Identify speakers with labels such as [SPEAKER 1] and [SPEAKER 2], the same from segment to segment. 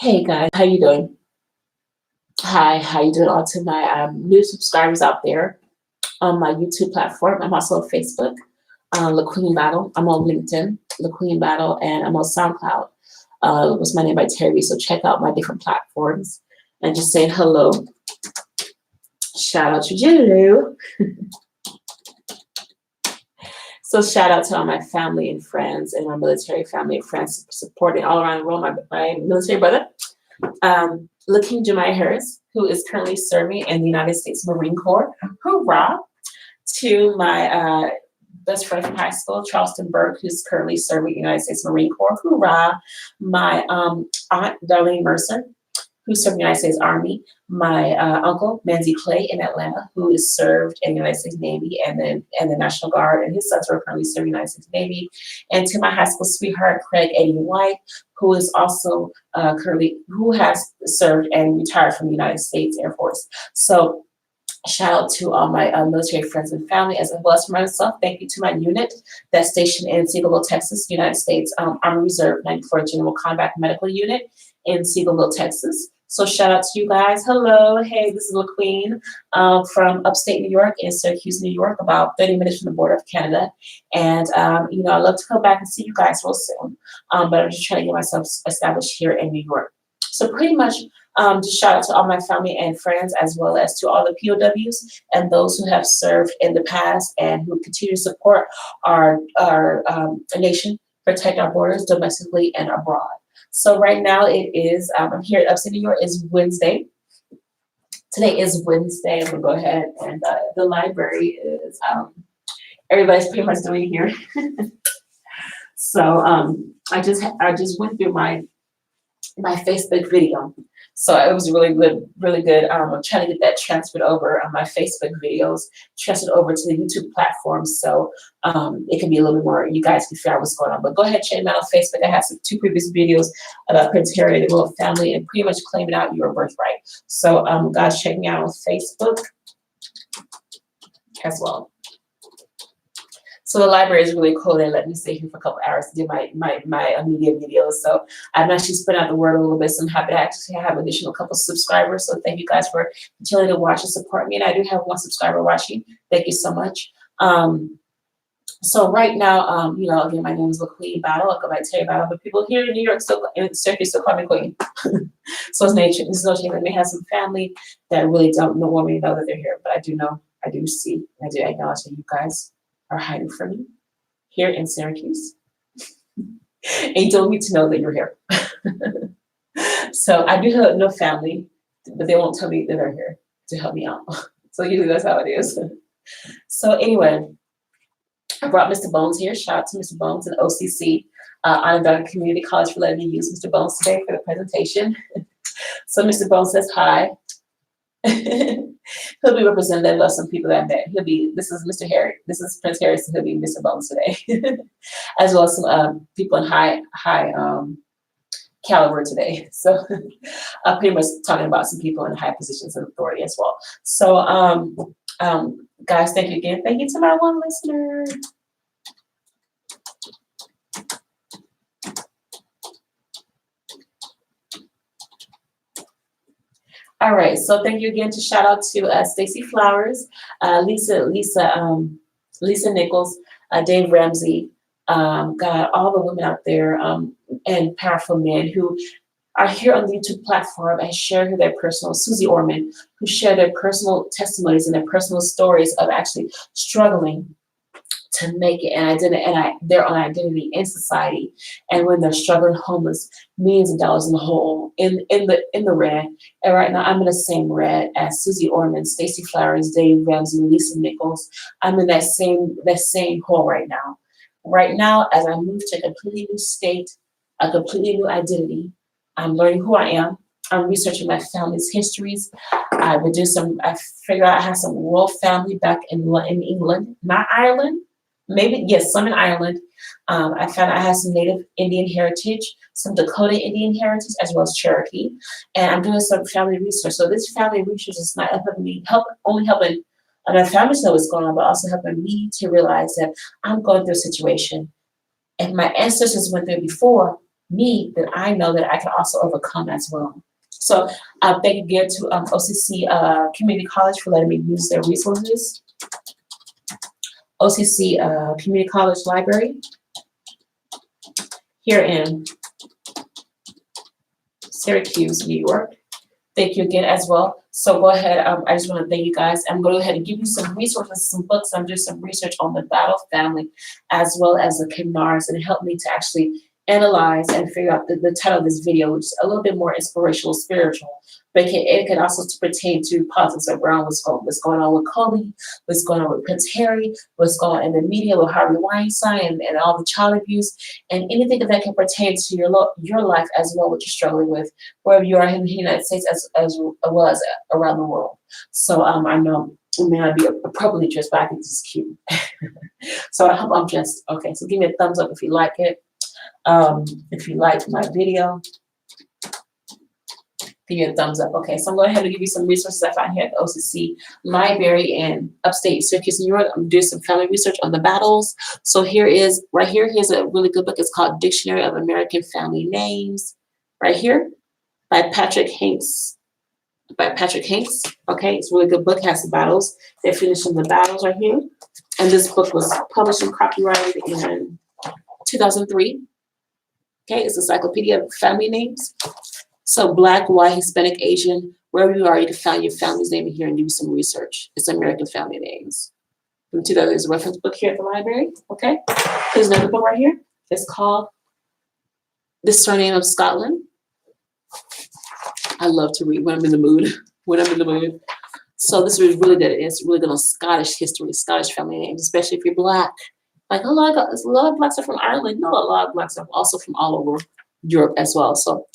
[SPEAKER 1] Hey guys, how you doing? Hi, how you doing? All to my new subscribers out there on my YouTube platform. I'm also on Facebook, La Queen Battle. I'm on LinkedIn, La Queen Battle, and I'm on SoundCloud. Was my name by Terry. So check out my different platforms and just saying hello. Shout out to Jello. So shout out to all my family and friends and my military family and friends supporting all around the world. My military brother. Looking Jemiah Harris, who is currently serving in the United States Marine Corps. Hoorah! To my best friend from high school, Charleston Burke, who's currently serving in the United States Marine Corps. Hoorah! My aunt, Darlene Mercer, who served in the United States Army. My uncle, Manzi Clay in Atlanta, who is served in the United States Navy and the National Guard, and his sons are currently serving in the United States Navy. And to my high school sweetheart, Craig Eddie White, who is also who has served and retired from the United States Air Force. So shout out to all my military friends and family, as well as for myself. Thank you to my unit that's stationed in Seagoville, Texas, United States Army Reserve 94th General Combat Medical Unit in Seagoville, Texas. So shout out to you guys. Hello, hey, this is La Queen from upstate New York in Syracuse, New York, about 30 minutes from the border of Canada. And I'd love to come back and see you guys real soon. But I'm just trying to get myself established here in New York. So pretty much just shout out to all my family and friends, as well as to all the POWs and those who have served in the past and who continue to support our nation, protect our borders domestically and abroad. So right now it is, I'm here at upstate New York, is Wednesday. Today is Wednesday. I'm gonna go ahead and the library is, everybody's pretty much doing here. So I just went through my Facebook video. So it was really good. I'm trying to get that transferred over on my Facebook videos, transferred over to the YouTube platform, so it can be a little bit more, you guys can figure out what's going on. But go ahead, check me out on Facebook. I have two previous videos about Prince Harry and the royal family and pretty much claiming out your birthright. So guys, check me out on Facebook as well. So the library is really cool. They let me stay here for a couple hours to do my media videos. So I'm actually spreading out the word a little bit. So I'm happy to actually have additional couple subscribers. So thank you guys for continuing to watch and support me. And I do have one subscriber watching. Thank you so much. So right now, again, my name is La Queen Battle. I'll go by Terry Battle, but people here in New York, still in Syracuse, still call me Queen. So it's no shame. I may have some family that really don't want me to know that they're here, but I do see, I do acknowledge that you guys are hiding from me here in Syracuse. And you don't need to know that you're here. So I do have no family, but they won't tell me that they're here to help me out. So usually that's how it is. So anyway, I brought Mr. Bones here. Shout out to Mr. Bones and OCC, Onondaga Community College, for letting me use Mr. Bones today for the presentation. So Mr. Bones says hi. He'll be representative of some people that I met. This is Mr. Harry. This is Prince Harry, so he'll be Mr. Bones today. As well as some people in high caliber today. So I'm pretty much talking about some people in high positions of authority as well. So guys, thank you again. Thank you to my one listener. All right, so thank you again. To shout out to Stacy Flowers, Lisa Nichols, Dave Ramsey, God, all the women out there, and powerful men who are here on the YouTube platform and share their personal, Susie Orman, who share their personal testimonies and their personal stories of actually struggling to make it and their own identity in society, and when they're struggling homeless, millions of dollars in the hole, in the red. And right now I'm in the same red as Susie Orman, Stacey Flowers, Dave Ramsey, Lisa Nichols. I'm in that same hole right now. Right now, as I move to a completely new state, a completely new identity, I'm learning who I am. I'm researching my family's histories. I figured out I have some royal family back in England, not Ireland. Maybe, yes, some in Ireland. I found out I have some Native Indian heritage, some Dakota Indian heritage, as well as Cherokee. And I'm doing some family research. So this family research is not helping me, only helping my family to know what's going on, but also helping me to realize that I'm going through a situation. If my ancestors went through it before, me, then I know that I can also overcome as well. So thank you again to OCC Community College for letting me use their resources. OCC Community College Library here in Syracuse, New York. Thank you again as well. So go ahead. I just want to thank you guys. I'm going to go ahead and give you some resources, some books. I'm doing some research on the Battle family as well as the Canards, and it helped me to actually analyze and figure out the title of this video, which is a little bit more inspirational, spiritual, but it can also pertain to politics around what's going on with Kobe, what's going on with Prince Harry, what's going on in the media with Harvey Weinstein and all the child abuse, and anything that can pertain to your life as well, what you're struggling with, wherever you are in the United States as well as around the world. So I know it may not be appropriately dressed, but I think this is cute. So I hope I'm just okay. So give me a thumbs up if you like it. If you liked my video, give me a thumbs up. Okay, so I'm going ahead and give you some resources I found here at the OCC Library in upstate Syracuse, New York. I'm doing some family research on the battles. So here's a really good book. It's called Dictionary of American Family Names, right here, by Patrick Hanks. Okay, it's a really good book. It has the battles. They're finishing the battles right here. And this book was published and copyrighted in 2003. Okay, it's an encyclopedia of family names. So Black, white, Hispanic, Asian, wherever you are, you can find your family's name in here and do some research. It's American family names. From 2000, there's a reference book here at the library. Okay, there's another book right here. It's called The Surname of Scotland. I love to read when I'm in the mood. So this is really good. It's really good on Scottish history, Scottish family names, especially if you're Black. Like a lot of Blacks are from Ireland. No, a lot of Blacks are also from all over Europe as well. So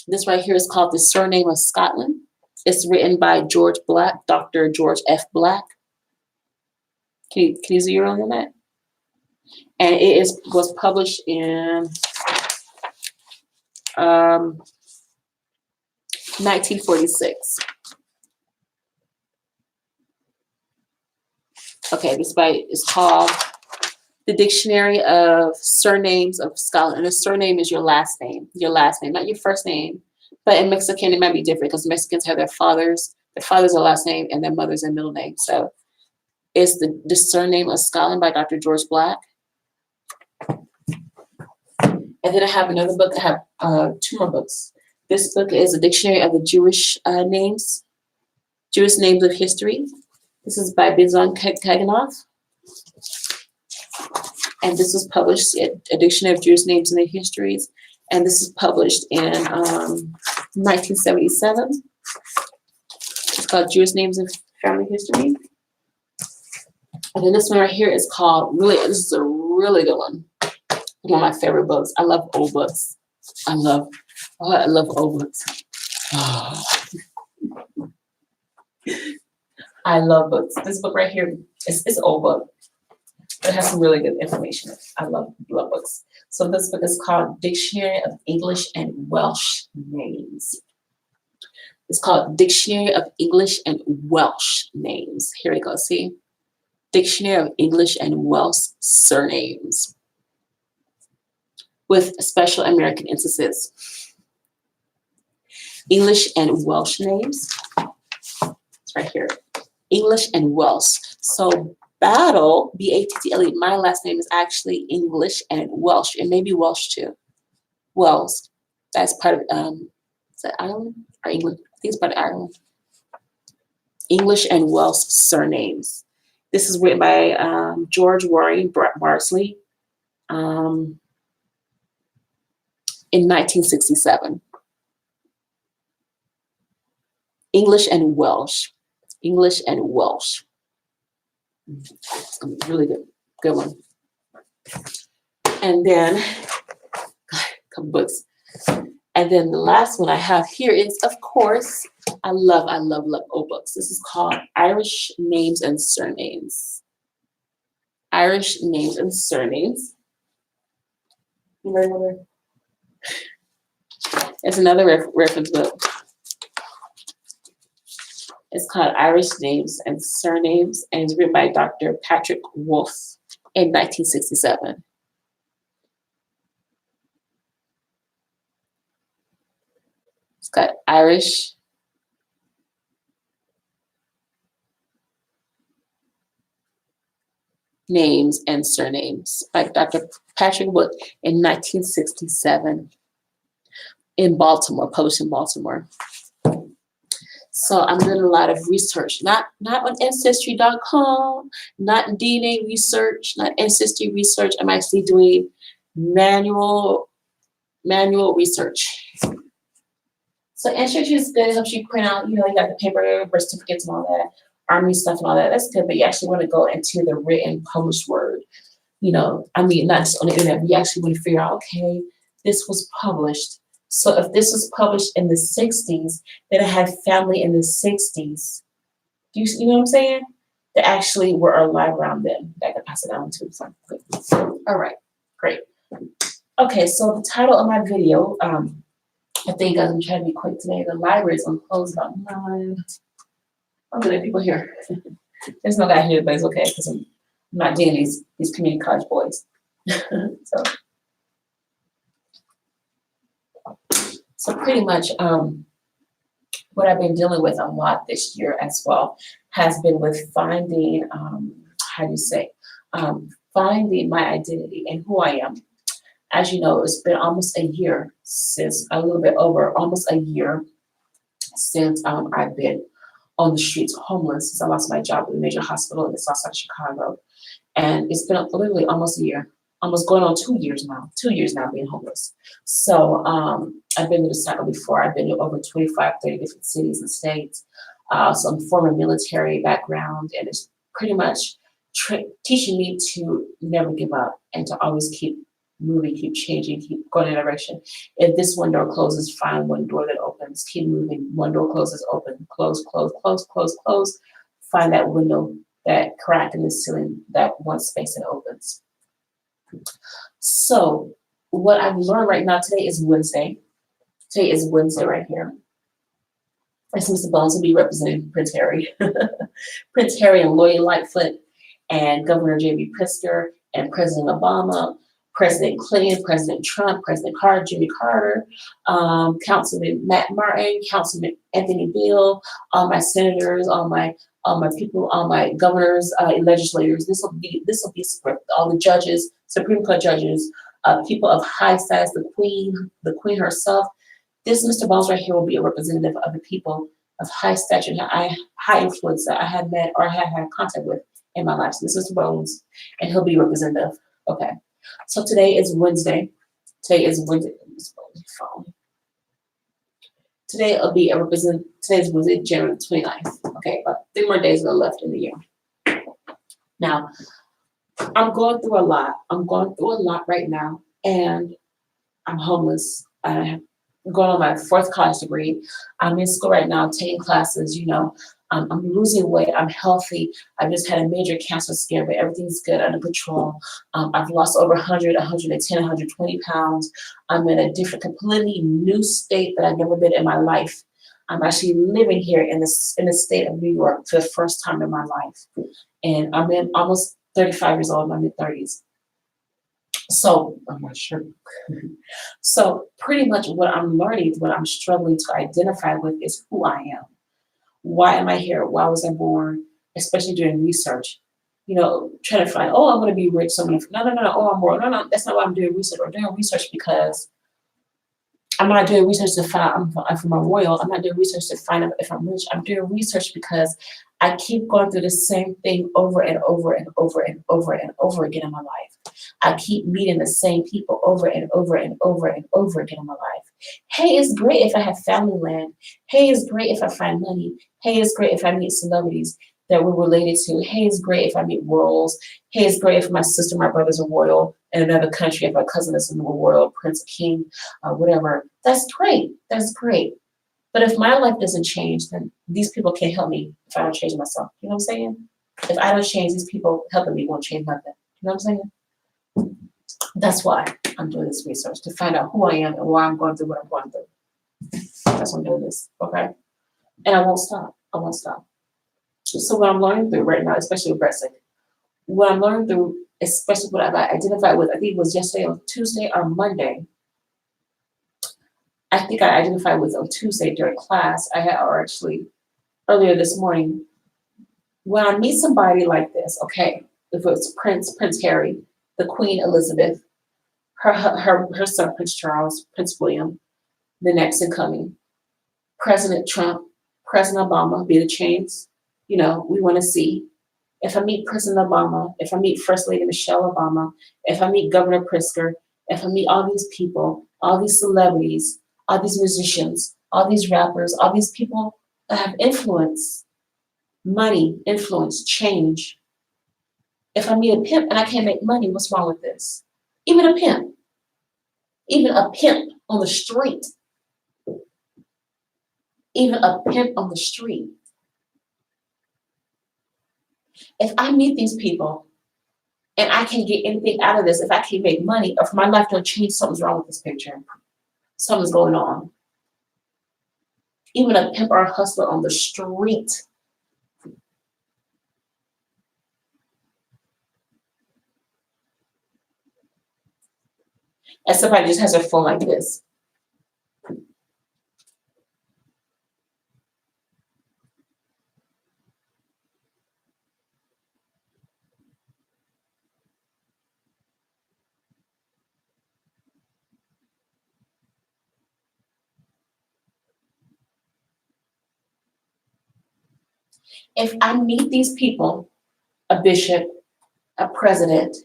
[SPEAKER 1] this right here is called The Surname of Scotland. It's written by George Black, Dr. George F. Black. Can you zero in on that? And it was published in 1946. Okay, this is called The Dictionary of Surnames of Scotland. And a surname is your last name, not your first name. But in Mexican, it might be different because Mexicans have their father's last name and their mother's and middle name. So it's the Surname of Scotland by Dr. George Black. And then I have another book. I have two more books. This book is a dictionary of the Jewish names of history. This is by Bizon Kaganoff. And this was published in a dictionary of Jewish names and their histories. And this is published in 1977. It's called Jewish Names and Family History. And then this one right here is called, this is a really good one. One of my favorite books. I love old books. I love old books. Oh. I love books. This book right here is an old book. It has some really good information. I love books. So this book is called Dictionary of English and Welsh Names. It's called Dictionary of English and Welsh Names. Here we go. See? Dictionary of English and Welsh Surnames with special American emphasis. English and Welsh names. It's right here. English and Welsh. So Battle, B-A-T-T-L-E, my last name is actually English and Welsh. It may be Welsh too. Wells. That's part of, is that Ireland or England? I think it's part of Ireland. English and Welsh surnames. This is written by George Warren Barsley in 1967. English and Welsh. English and Welsh. It's gonna be really good one. And then a couple books. And then the last one I have here is, of course, I love old books. This is called Irish Names and Surnames. Irish Names and Surnames. It's another reference book. It's called Irish Names and Surnames, and it's written by Dr. Patrick Wolfe in 1967. It's got Irish names and surnames by Dr. Patrick Wood in 1967 in Baltimore, published in Baltimore. So I'm doing a lot of research, not on Ancestry.com, not DNA research, not ancestry research. I'm actually doing manual research. So ancestry is good. It helps you print out, you got the paper, birth certificates and all that, army stuff and all that. That's good, but you actually want to go into the written, published word. Not just on the internet, but you actually want to figure out, okay, this was published. So if this was published in the 60s, then I had family in the 60s. You know what I'm saying? That actually were alive around then. I can pass it down to some. All right, great. Okay, so the title of my video, I think I'm trying to be quick today. The library is going to close about 9. I'm going to people here. There's no guy here, but it's okay because I'm not dealing these community college boys. So pretty much what I've been dealing with a lot this year as well has been with finding, finding my identity and who I am. As you know, it's been almost a year since, almost a year since I've been on the streets homeless, since I lost my job at a major hospital in the south side of Chicago. And it's been literally almost a year, almost going on 2 years now being homeless. So I've been to the cycle before. I've been to over 25, 30 different cities and states. So I'm former military background, and it's pretty much teaching me to never give up and to always keep moving, keep changing, keep going in a direction. If this one door closes, find one door that opens. Keep moving. One door closes, open, close, close, close, close, close. Find that window, that crack in the ceiling, that one space that opens. So what I've learned right now, today is Wednesday. Today is Wednesday right here. I see Mr. Bones will be representing Prince Harry. Prince Harry and Lori Lightfoot and Governor J.B. Pritzker and President Obama, President Clinton, President Trump, President Carter, Jimmy Carter, Councilman Matt Martin, Councilman Anthony Beale, all my senators, all my people, all my governors, legislators. This will be all the judges, Supreme Court judges, people of high status, the Queen herself. This Mr. Bones right here will be a representative of the people of high stature and high influence that I have met or have had contact with in my life. So this is Mr. Bones, and he'll be representative. Okay. So today is Wednesday. Today's Wednesday, January 29th. Okay, about 3 more days are left in the year. Now, I'm going through a lot. Right now, and I'm homeless. I'm going on my 4th college degree. I'm in school right now, taking classes, I'm losing weight. I'm healthy. I just had a major cancer scare, but everything's good, under control. I've lost over 100, 110, 120 pounds. I'm in a completely new state that I've never been in my life. I'm actually living here in the state of New York for the first time in my life. And I'm almost 35 years old, in my mid-30s. So I'm not sure. So pretty much what I'm learning, what I'm struggling to identify with is who I am. Why am I here? Why was I born? Especially doing research, trying to find, I'm going to be rich. So no, I'm born. No, that's not why I'm doing research. I'm doing research because I'm not doing research to find out if I'm a royal. I'm not doing research to find out if I'm rich. I'm doing research because I keep going through the same thing over and over and over and over and over again in my life. I keep meeting the same people over and over and over and over again in my life. Hey, it's great if I have family land. Hey, it's great if I find money. Hey, it's great if I meet celebrities that we're related to. Hey, it's great if I meet royals. Hey, it's great if my sister, my brother's a royal in another country, if my cousin is a royal, prince, king, whatever. That's great. That's great. But if my life doesn't change, then these people can't help me if I don't change myself. You know what I'm saying? If I don't change, these people helping me won't change nothing. You know what I'm saying? That's why I'm doing this research, to find out who I am and why I'm going through what I'm going through. That's why I'm doing this, okay? And I won't stop. I won't stop. So what I'm learning through right now, especially with breast, what I'm learning through, especially what I've identified with, I think it was yesterday or Tuesday or Monday, I think I identified with on Tuesday during class. Or actually earlier this morning. When I meet somebody like this, okay, if it's Prince Harry, the Queen Elizabeth, her son Prince Charles, Prince William, the next in coming, President Trump, President Obama, be the chains, we want to see. If I meet President Obama, if I meet First Lady Michelle Obama, if I meet Governor Pritzker, if I meet all these people, all these celebrities, all these musicians, all these rappers, all these people that have influence, money, influence, change. If I meet a pimp and I can't make money, what's wrong with this? Even a pimp on the street, even a pimp on the street. If I meet these people and I can't get anything out of this, if I can't make money, or if my life don't change, something's wrong with this picture. Something's going on. Even a pimp or a hustler on the street. And somebody just has their phone like this. If I meet these people, a bishop, a president,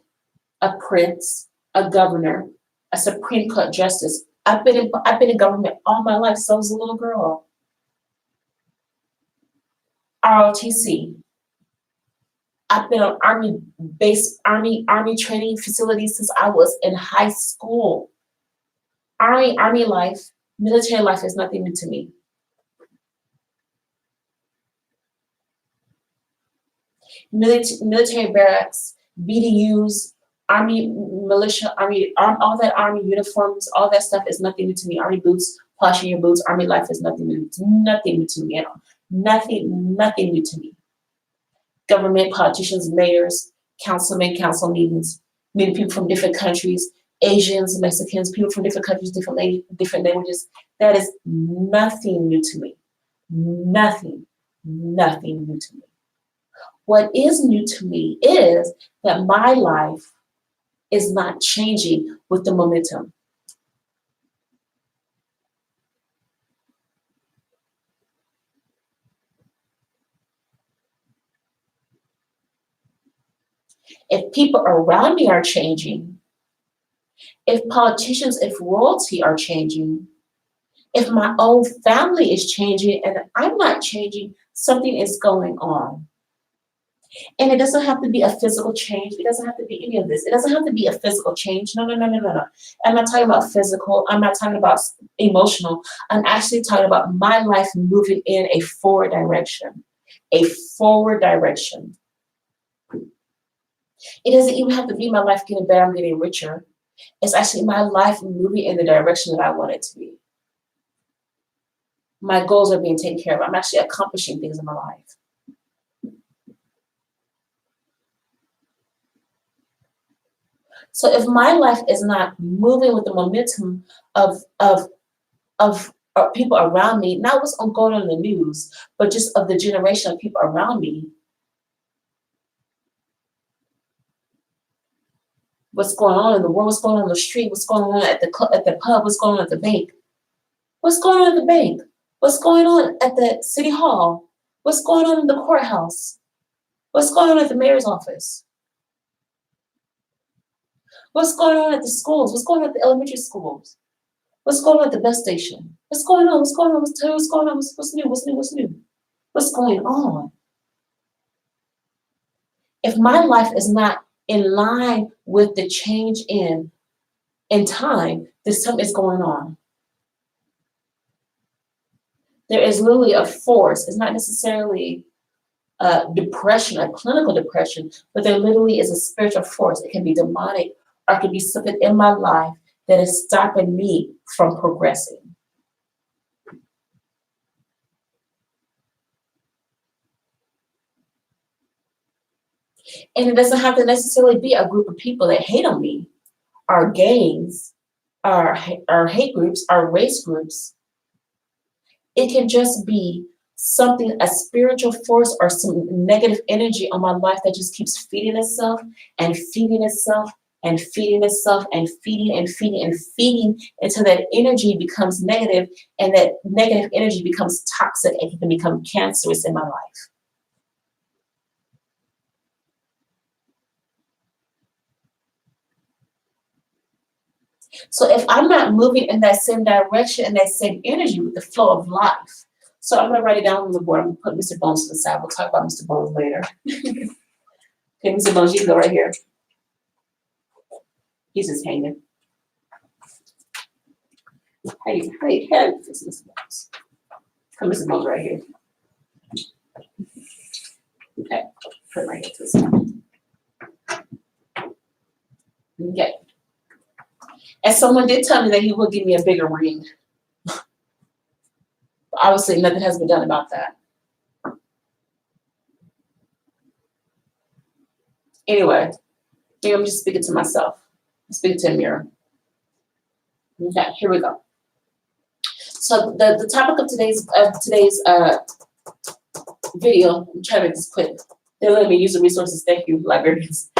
[SPEAKER 1] a prince, a governor, a Supreme Court justice, I've been in government all my life, so I was a little girl. ROTC. I've been on army training facilities since I was in high school. Army life, military life is nothing new to me. Military barracks, BDUs, army militia, all that army uniforms, all that stuff is nothing new to me. Army boots, polishing your boots, army life is nothing new to me at all. Nothing new to me. Government, politicians, mayors, councilmen, council meetings, meeting people from different countries, Asians, Mexicans, people from different countries, different languages. That is nothing new to me. Nothing new to me. What is new to me is that my life is not changing with the momentum. If people around me are changing, if politicians, if royalty are changing, if my own family is changing and I'm not changing, something is going on. And it doesn't have to be a physical change. It doesn't have to be any of this. It doesn't have to be a physical change. No. I'm not talking about physical. I'm not talking about emotional. I'm actually talking about my life moving in a forward direction. A forward direction. It doesn't even have to be my life getting better, I'm getting richer. It's actually my life moving in the direction that I want it to be. My goals are being taken care of. I'm actually accomplishing things in my life. So if my life is not moving with the momentum of people around me, not what's going on in the news, but just of the generation of people around me, what's going on in the world, what's going on in the street, what's going on at the pub, what's going on at the bank, what's going on at the bank, what's going on at the city hall, what's going on in the courthouse, what's going on at the mayor's office, what's going on at the schools, what's going on at the elementary schools, what's going on at the bus station, what's going on, what's going on, what's going on, what's new, what's going on. If my life is not in line with the change in time, then something is going on. There is literally a force. It's not necessarily depression, a clinical depression, but there literally is a spiritual force. It can be demonic, or it can be something in my life that is stopping me from progressing. And it doesn't have to necessarily be a group of people that hate on me, or gangs, our hate groups, our race groups. It can just be something, a spiritual force or some negative energy on my life that just keeps feeding itself and feeding itself and feeding itself and feeding and feeding and feeding until that energy becomes negative, and that negative energy becomes toxic and can become cancerous in my life. So if I'm not moving in that same direction and that same energy with the flow of life, so I'm gonna write it down on the board. I'm gonna put Mr. Bones to the side. We'll talk about Mr. Bones later. Okay, Mr. Bones, you can go right here. He's just hanging. Hey, this is Mr. Bones. Come, Mr. Bones, right here. Okay, put it right here to the side. Okay. And someone did tell me that he will give me a bigger ring. Obviously, nothing has been done about that. Anyway, maybe I'm just speaking to myself. I'm speaking to a mirror. Okay, here we go. So the topic of today's video, I'm trying to make this quick. They're letting me use the resources. Thank you, librarians.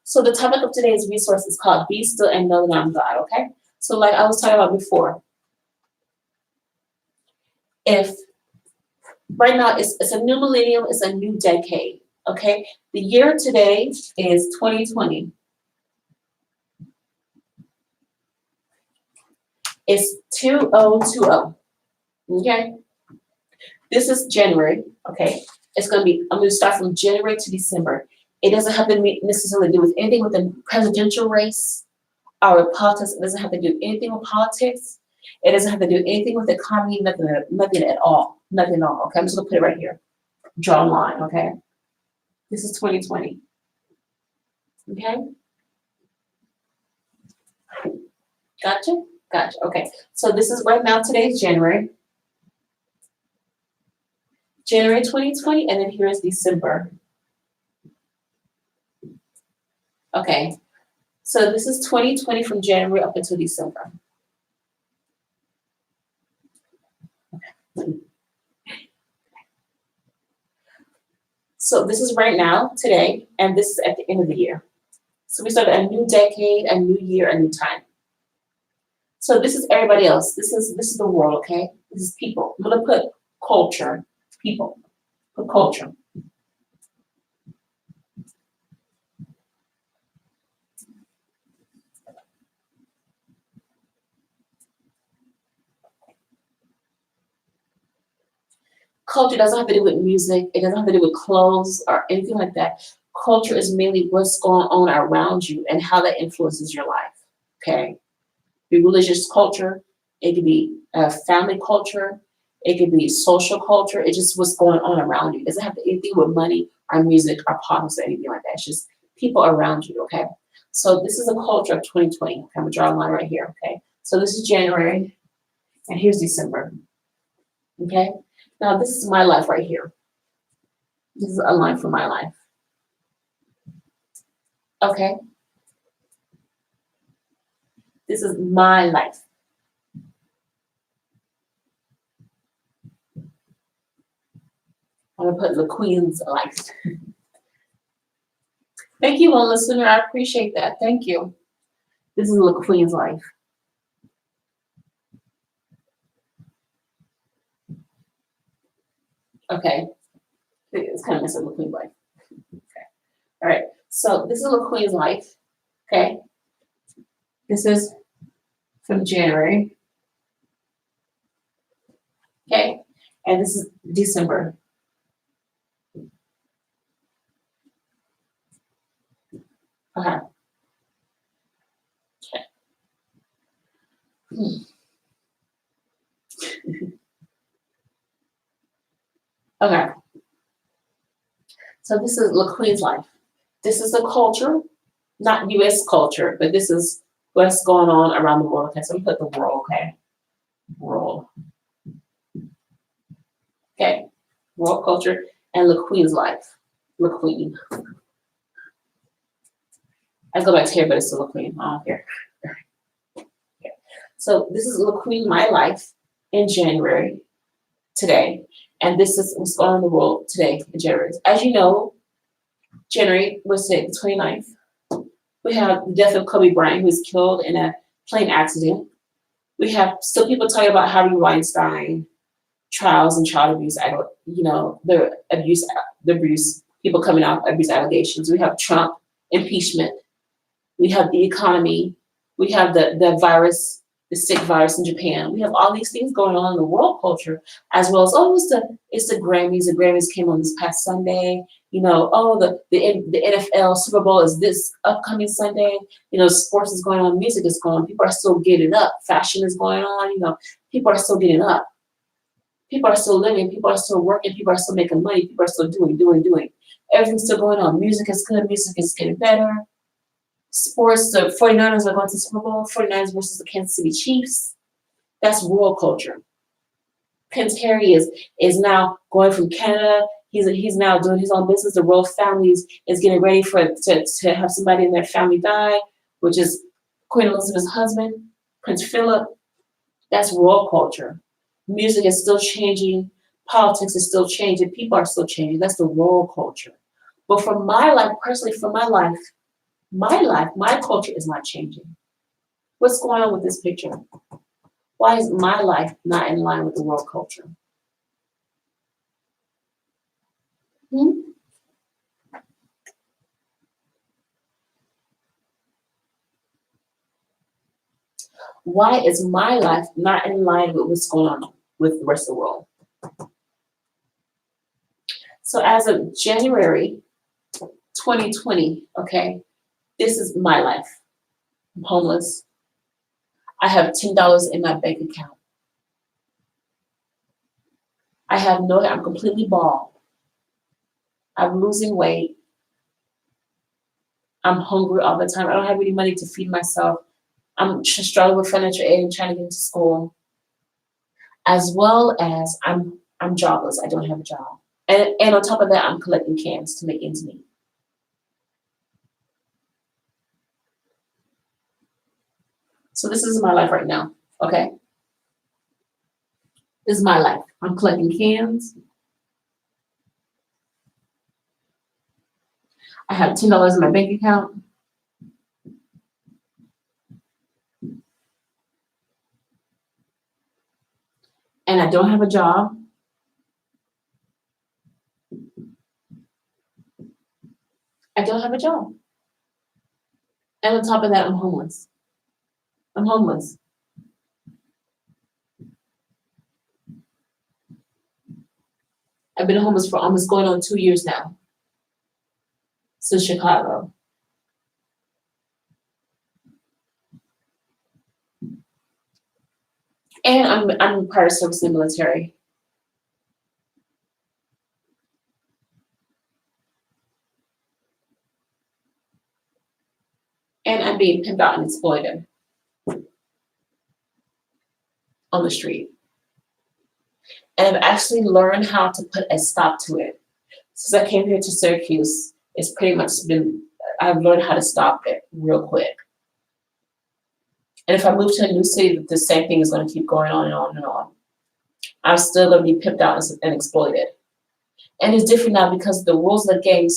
[SPEAKER 1] So the topic of today's resource is called "Be Still and Know That I'm God." Okay. So like I was talking about before, if right now it's a new millennium, it's a new decade. Okay. The year today is 2020. It's 2020. Okay. This is January. Okay. It's going to be, I'm going to start from January to December. It doesn't have to necessarily do with anything with the presidential race or with politics. It doesn't have to do anything with politics. It doesn't have to do anything with the economy, nothing at all. Nothing at all. Okay. I'm just going to put it right here. Draw a line. Okay. This is 2020. Okay. Gotcha. Gotcha. Okay. So this is right now, today's January. January 2020, and then here is December. Okay. So this is 2020 from January up until December. So this is right now, today, and this is at the end of the year. So we started a new decade, a new year, a new time. So this is everybody else. This is the world, okay? This is people. I'm gonna put culture, people, put culture. Culture doesn't have to do with music. It doesn't have to do with clothes or anything like that. Culture is mainly what's going on around you and how that influences your life, okay? Be religious culture, it could be family culture, it could be social culture. It's just what's going on around you. It doesn't have to do anything with money or music or politics or anything like that. It's just people around you, okay? So this is a culture of 2020. Okay, I'm gonna draw a line right here, okay? So this is January, and here's December, okay? Now this is my life right here. This is a line for my life, okay? This is my life. I'm gonna put the Queen's life. Thank you, one listener. I appreciate that. Thank you. This is the Queen's life. Okay. It's kind of messing with Queen's life. Okay. All right. So this is the Queen's life. Okay. This is from January. Okay. And this is December. Okay. Okay. So this is La Queen's life. This is the culture, not U.S. culture, but this is what's going on around the world. Okay, so we put the world, okay? World. Okay, world culture and La Queen's life. La Queen. I go back to here, but it's still La Queen. I don't care. Okay. So this is looking my life in January today. And this is what's going on in the world today in January. As you know, January was the 29th. We have the death of Kobe Bryant, who was killed in a plane accident. We have still people talking about Harvey Weinstein trials and child abuse. The abuse, people coming out, abuse allegations. We have Trump impeachment. We have the economy. We have the virus, the sick virus in Japan. We have all these things going on in the world culture, as well as it's the Grammys. The Grammys came on this past Sunday. The NFL Super Bowl is this upcoming Sunday. Sports is going on, music is going on. People are still getting up. Fashion is going on. People are still getting up. People are still living. People are still working. People are still making money. People are still doing. Everything's still going on. Music is good. Music is getting better. Sports, the 49ers are going to the Super Bowl. 49ers versus the Kansas City Chiefs. That's world culture. Prince Harry is now going from Canada. He's now doing his own business. The royal family is getting ready to have somebody in their family die, which is Queen Elizabeth's husband, Prince Philip. That's world culture. Music is still changing. Politics is still changing. People are still changing. That's the world culture. But for my life, personally, my culture is not changing. What's going on with this picture? Why is my life not in line with the world culture? Why is my life not in line with what's going on with the rest of the world? So as of January 2020, okay, this is my life. I'm homeless. I have $10 in my bank account. I'm completely bald. I'm losing weight. I'm hungry all the time. I don't have any money to feed myself. I'm struggling with financial aid and trying to get into school. As well as I'm jobless. I don't have a job. And on top of that, I'm collecting cans to make ends meet. So this is my life right now, okay? This is my life. I'm collecting cans. I have $10 in my bank account. And I don't have a job. I don't have a job. And on top of that, I'm homeless. I'm homeless. I've been homeless for almost going on 2 years now. Since Chicago. And I'm required to service in the military. And I'm being pimped out and exploited on the street. And I've actually learned how to put a stop to it. Since I came here to Syracuse, it's pretty much I've learned how to stop it real quick. And if I move to a new city, the same thing is going to keep going on and on and on. I'm still going to be pimped out and exploited. And it's different now because the rules of the game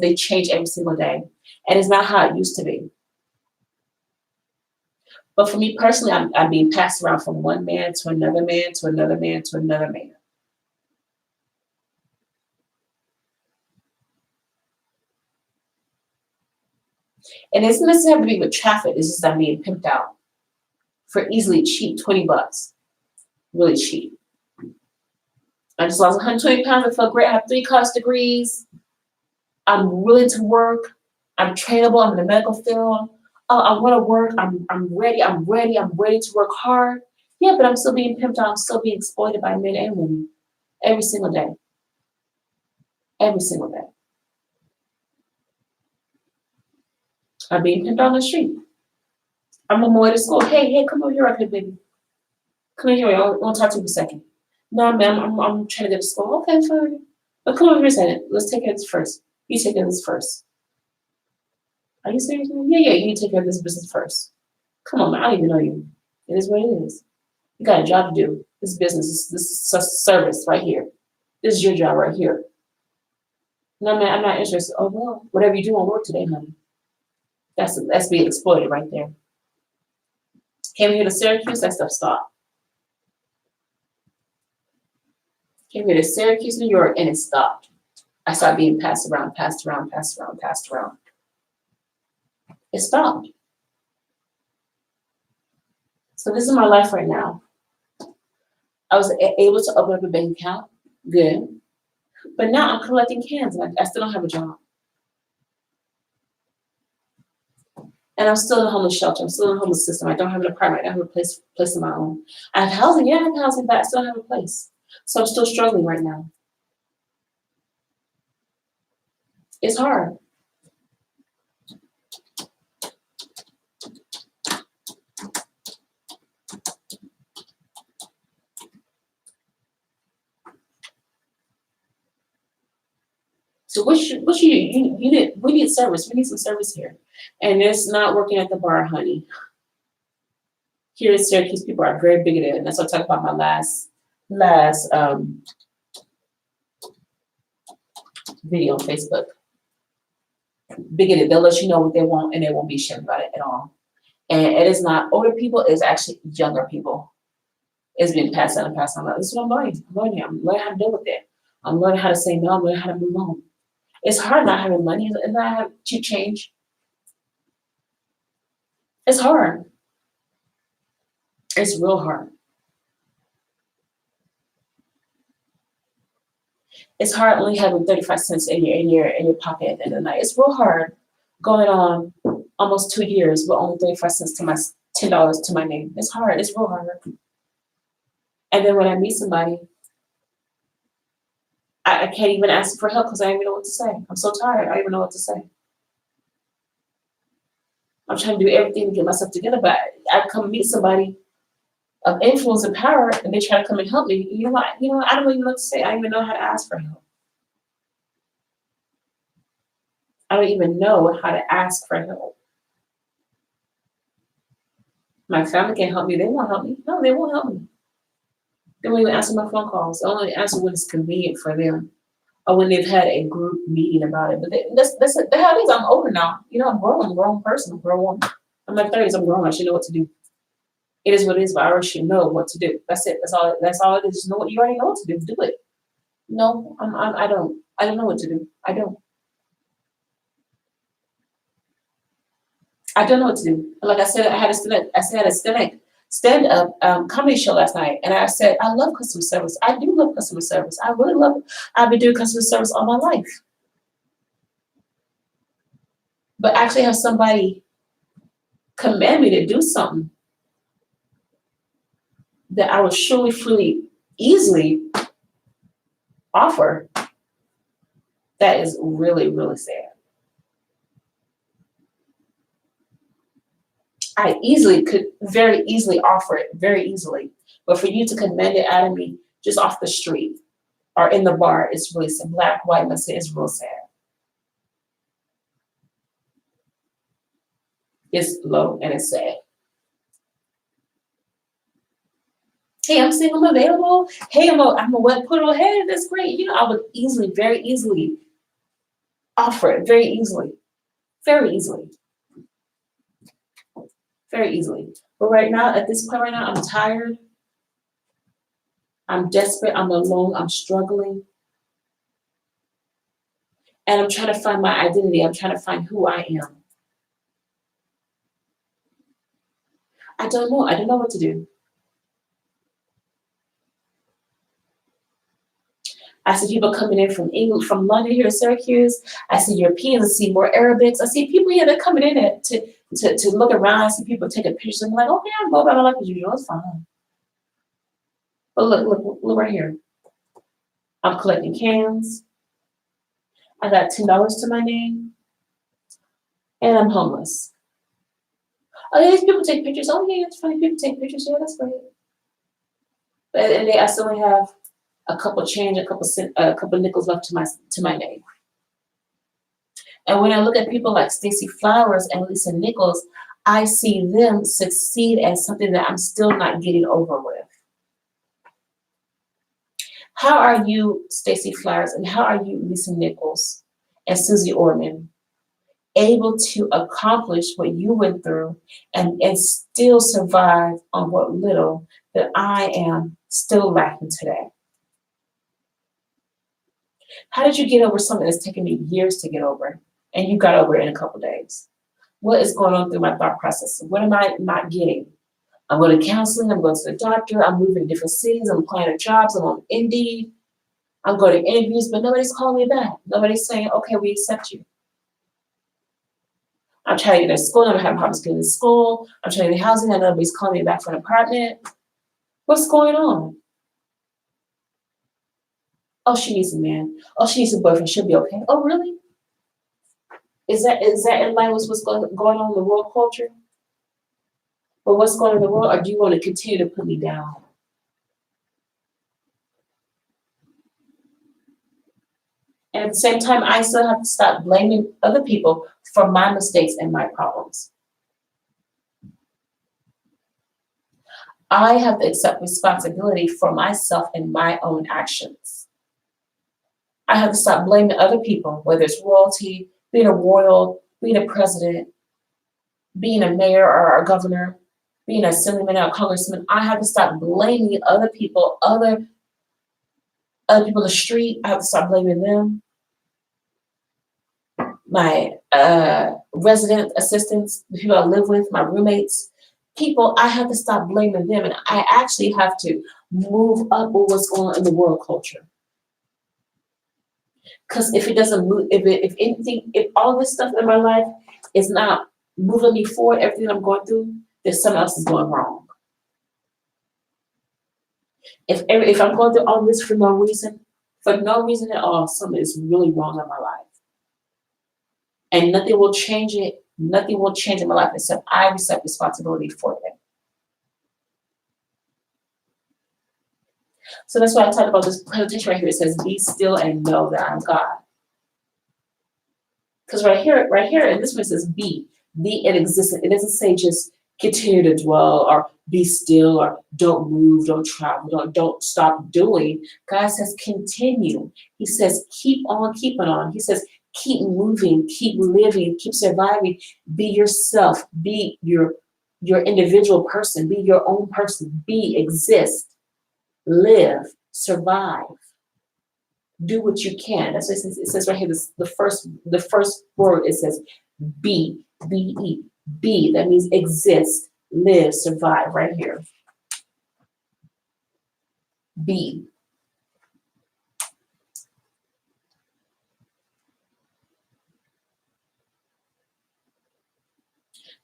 [SPEAKER 1] they change every single day. And it's not how it used to be. But for me personally, I'm being passed around from one man to another man to another man to another man. And it doesn't necessarily have to be with traffic. It's just I'm being pimped out for easily cheap, $20. Really cheap. I just lost 120 pounds. I felt great. I have 3 college degrees. I'm willing to work. I'm trainable. I'm in the medical field. Oh, I want to work. I'm ready. I'm ready to work hard. Yeah, but I'm still being pimped out. I'm still being exploited by men and women every single day. Every single day. I'm being pimped on the street. I'm on my way to school. Hey, come over here, okay, baby. Come over here. I want to talk to you for a second. No, ma'am, I'm trying to get to school. Okay, fine. But come over here a second. Let's take care of this first. You take care of this first. Are you serious? Yeah, you need to take care of this business first. Come on, man. I don't even know you. It is what it is. You got a job to do. This business, this is service right here. This is your job right here. No, man, I'm not interested. Oh, well, whatever you do won't work today, honey. That's being exploited right there. Came here to Syracuse, that stuff stopped. Came here to Syracuse, New York, and it stopped. I started being passed around. It stopped. So this is my life right now. I was able to open up a bank account, good. But now I'm collecting cans, and I still don't have a job. And I'm still in a homeless shelter. I'm still in a homeless system. I don't have an apartment. I don't have a place of my own. I have housing. Yeah, I have housing, but I still don't have a place. So I'm still struggling right now. It's hard. So we need service. We need some service here. And it's not working at the bar, honey. Here in Syracuse, people are very bigoted, and that's what I talked about my last video on Facebook. Bigoted, they'll let you know what they want, and they won't be ashamed about it at all. And it is not older people; it's actually younger people. It's been passed on and passed on. This is what I'm learning. I'm learning how to deal with it. I'm learning how to say no. I'm learning how to move on. It's hard not having money and not having cheap change. It's hard. It's real hard. It's hard only having 35 cents in your pocket at the end of the night. It's real hard going on almost 2 years with only 35 cents to my $10 to my name. It's hard. It's real hard. And then when I meet somebody, I can't even ask for help because I don't even know what to say. I'm so tired. I don't even know what to say. I'm trying to do everything to get myself together, but I come meet somebody of influence and power, and they try to come and help me. You know what? I don't even know what to say. I don't even know how to ask for help. I don't even know how to ask for help. My family can't help me. They won't help me. No, they won't help me. They won't even answer my phone calls. They only answer when it's convenient for them, or when they've had a group meeting about it. But that's how it is. I'm older now. I'm grown. I'm a grown person. I'm a grown woman. I'm in my 30s. I'm grown. I should know what to do. It is what it is, but I already should know what to do. That's it. That's all it is. Just know what you already know what to do. Do it. No, I don't. I don't know what to do. I don't know what to do. Like I said, I had a stand-up comedy show last night, and I said I love customer service. I do love customer service. I really love it. I've been doing customer service all my life, but actually have somebody command me to do something that I would surely, freely, easily offer, that is really, really sad. I could very easily offer it, very easily. But for you to command it out of me just off the street or in the bar, it's really sad. Black, white, Mexican, it's real sad. It's low and it's sad. Hey, I'm single, I'm available. Hey, I'm a wet poodle. Hey, that's great. I would very easily offer it, very easily. Very easily. Very easily. But right now, at this point right now, I'm tired. I'm desperate. I'm alone. I'm struggling. And I'm trying to find my identity. I'm trying to find who I am. I don't know. I don't know what to do. I see people coming in from England, from London here in Syracuse. I see Europeans. I see more Arabics. I see people here that are coming in to look around. I see people taking pictures. I'm like, okay, I'm going about my life as usual. It's fine. But look right here. I'm collecting cans. I got $10 to my name. And I'm homeless. Oh, these people take pictures. Oh, yeah, it's funny. People take pictures. Yeah, that's great. And I still only have a couple change, a couple nickels left to my name. And when I look at people like Stacey Flowers and Lisa Nichols, I see them succeed at something that I'm still not getting over with. How are you, Stacey Flowers, and how are you, Lisa Nichols and Susie Orman, able to accomplish what you went through and still survive on what little that I am still lacking today? How did you get over something that's taken me years to get over, and you got over it in a couple days? What is going on through my thought process? What am I not getting? I'm going to counseling, I'm going to the doctor, I'm moving to different cities, I'm applying to jobs, I'm on Indeed, I'm going to interviews, but nobody's calling me back. Nobody's saying, okay, we accept you. I'm trying to get to school, I'm having problems getting to school, I'm trying to get housing, and nobody's calling me back for an apartment. What's going on? Oh, she needs a man. Oh, she needs a boyfriend, she'll be okay. Oh, really? Is that in line with what's going on in the world culture? But what's going on in the world, or do you want to continue to put me down? And at the same time, I still have to stop blaming other people for my mistakes and my problems. I have to accept responsibility for myself and my own actions. I have to stop blaming other people, whether it's royalty, being a royal, being a president, being a mayor or a governor, being a assemblyman or a congressman. I have to stop blaming other people, other people in the street. I have to stop blaming them. My resident assistants, the people I live with, my roommates, people, I have to stop blaming them, and I actually have to move up with what's going on in the world culture. Because if it doesn't move, if all this stuff in my life is not moving me forward, everything I'm going through, then something else is going wrong. If I'm going through all this for no reason at all, something is really wrong in my life. And nothing will change it. Nothing will change in my life except I accept responsibility for it. So that's why I talked about this presentation right here. It says, "Be still and know that I'm God." Because right here, in this one it says, "Be in existence." It doesn't say just continue to dwell or be still or don't move, don't travel, don't stop doing. God says continue. He says keep on keeping on. He says keep moving, keep living, keep surviving. Be yourself. Be your individual person. Be your own person. Be, exist, live, survive. Do what you can. That's what it says right here. The first word, it says be, B-E. Be, that means exist, live, survive, right here. Be.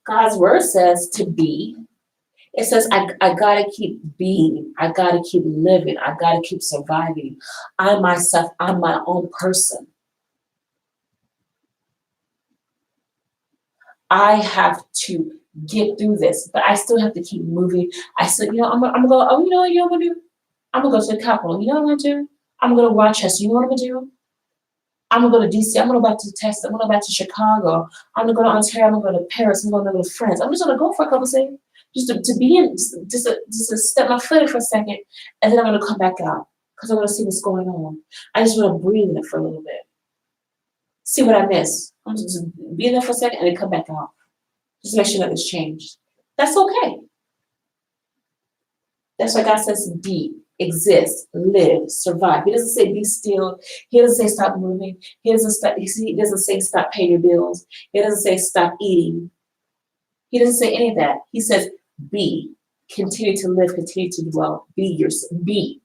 [SPEAKER 1] God's word says to be. It says, I gotta keep being. I gotta keep living. I gotta keep surviving. I myself, I'm my own person. I have to get through this, but I still have to keep moving. I still, I'm gonna go, oh, you know what I'm gonna do? I'm gonna go to the Capitol. You know what I'm gonna do? I'm gonna go to Rochester. You know what I'm gonna do? I'm gonna go to DC. I'm gonna go back to Texas. I'm gonna go back to Chicago. I'm gonna go to Ontario. I'm gonna go to Paris. I'm gonna go to France. I'm just gonna go for a couple of seconds, just to be in, just to step my foot in for a second, and then I'm gonna come back out because I want to see what's going on. I just want to breathe in it for a little bit, see what I miss. I'm just be in there for a second and then come back out. Just make sure nothing's changed. That's okay. That's why God says be, exist, live, survive. He doesn't say be still. He doesn't say stop moving. He doesn't say stop paying your bills. He doesn't say stop eating. He doesn't say any of that. He says be, continue to live, continue to dwell, be,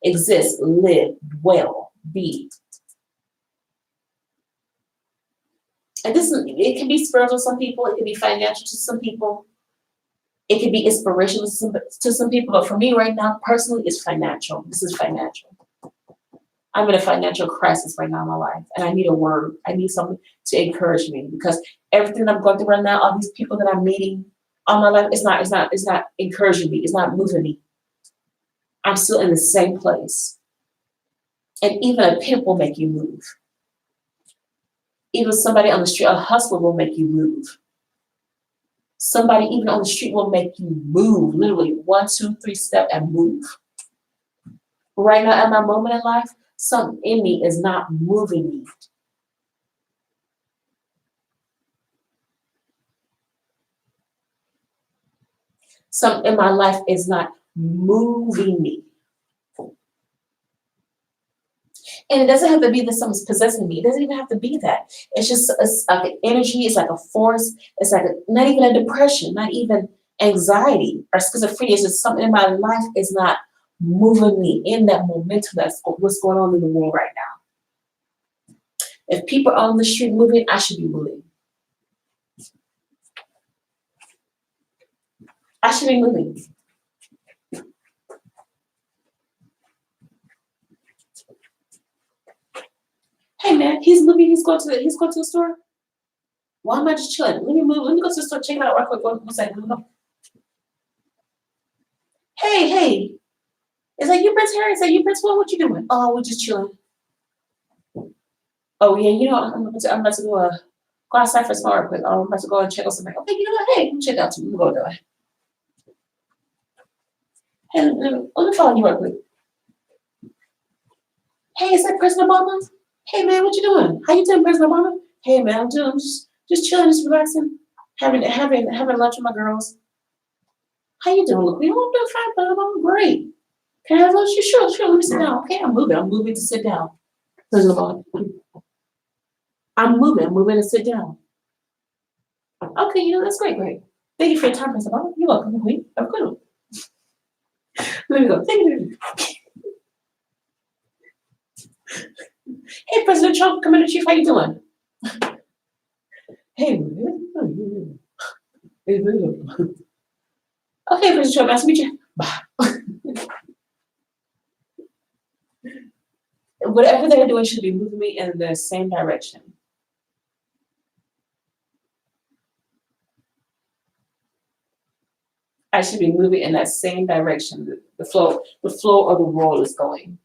[SPEAKER 1] exist, live, dwell, be. And it can be spiritual to some people, it can be financial to some people, it can be inspirational to some people, but for me right now, personally, it's financial. This is financial. I'm in a financial crisis right now in my life, and I need a word. I need something to encourage me because everything I'm going through right now, all these people that I'm meeting all my life, it's not encouraging me. It's not moving me. I'm still in the same place. And even a pimp will make you move. Even somebody on the street, a hustler will make you move. Somebody even on the street will make you move, literally 1, 2, 3 step and move. Right now, at my moment in life, something in me is not moving me. Something in my life is not moving me. And it doesn't have to be that something's possessing me. It doesn't even have to be that. It's like an energy. It's like a force. It's like not even a depression, not even anxiety or schizophrenia. It's just something in my life is not moving me in that momentum. That's what's going on in the world right now. If people are on the street moving, I should be moving. I should be moving. Hey man, he's moving. He's going to the store. Why am I just chilling? Let me move. Let me go to the store. Check it out right quick. One second. Hey. Is that you, Prince Harry? Is that you, Prince Will? What you doing? Oh, we're just chilling. Oh yeah, you know I'm about to go outside for some real quick. Oh, I'm about to go and check out something. Okay, you know what? Hey, let me check out too. Let me go there. Hey, let me follow you real quick. Hey, is that President Obama? Hey man, what you doing? How you doing, President Obama? Hey man, I'm just chilling, just relaxing, having lunch with my girls. How you doing? Look, we all doing fine, but I'm great. Can I have lunch? Sure. Let me sit down. Okay, I'm moving to sit down. President Obama. I'm moving to sit down. Okay, you know, that's great. Thank you for your time, President Obama. You're welcome, Queen. Have a good one. Let me go. Thank you. Hey, President Trump, Commander Chief, how you doing? Hey, man. Okay, President Trump, nice to meet you. Bye. Whatever they're doing should be moving me in the same direction. I should be moving in that same direction. The flow of the world is going.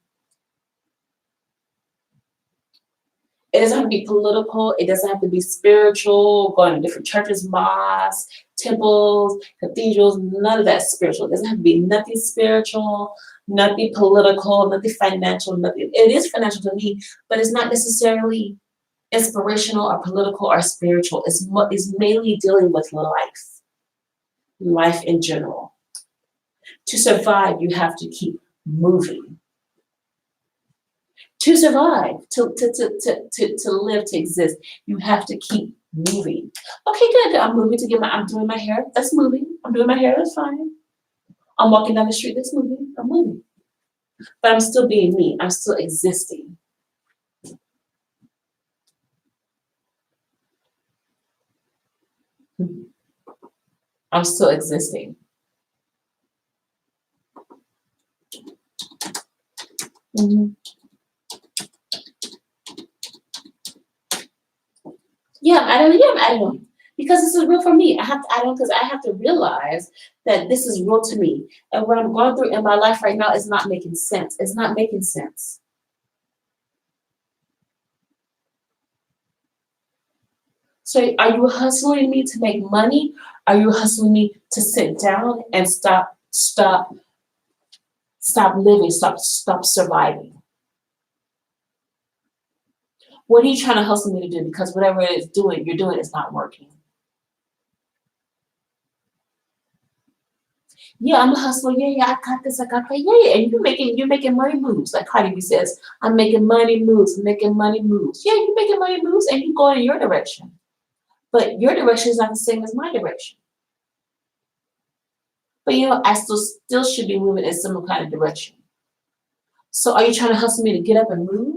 [SPEAKER 1] It doesn't have to be political. It doesn't have to be spiritual, going to different churches, mosques, temples, cathedrals, none of that spiritual. It doesn't have to be nothing spiritual, nothing political, nothing financial, nothing. It is financial to me, but it's not necessarily inspirational or political or spiritual. It's mainly dealing with life in general. To survive, you have to keep moving. To survive, to live, to exist, you have to keep moving. Okay, good. I'm moving I'm doing my hair. That's moving. I'm doing my hair. That's fine. I'm walking down the street. That's moving. I'm moving. But I'm still being me. I'm still existing. I'm still existing. Mm-hmm. Yeah, I'm adding on. Because this is real for me. I have to add on because I have to realize that this is real to me. And what I'm going through in my life right now is not making sense. It's not making sense. So are you hustling me to make money? Are you hustling me to sit down and stop living, stop surviving? What are you trying to hustle me to do? Because whatever you're doing is not working. Yeah, I'm a hustler. Yeah, I got this, I got that. Yeah, and you're making money moves. Like Cardi B says, I'm making money moves, making money moves. Yeah, you're making money moves and you go in your direction. But your direction is not the same as my direction. But I still should be moving in some kind of direction. So are you trying to hustle me to get up and move?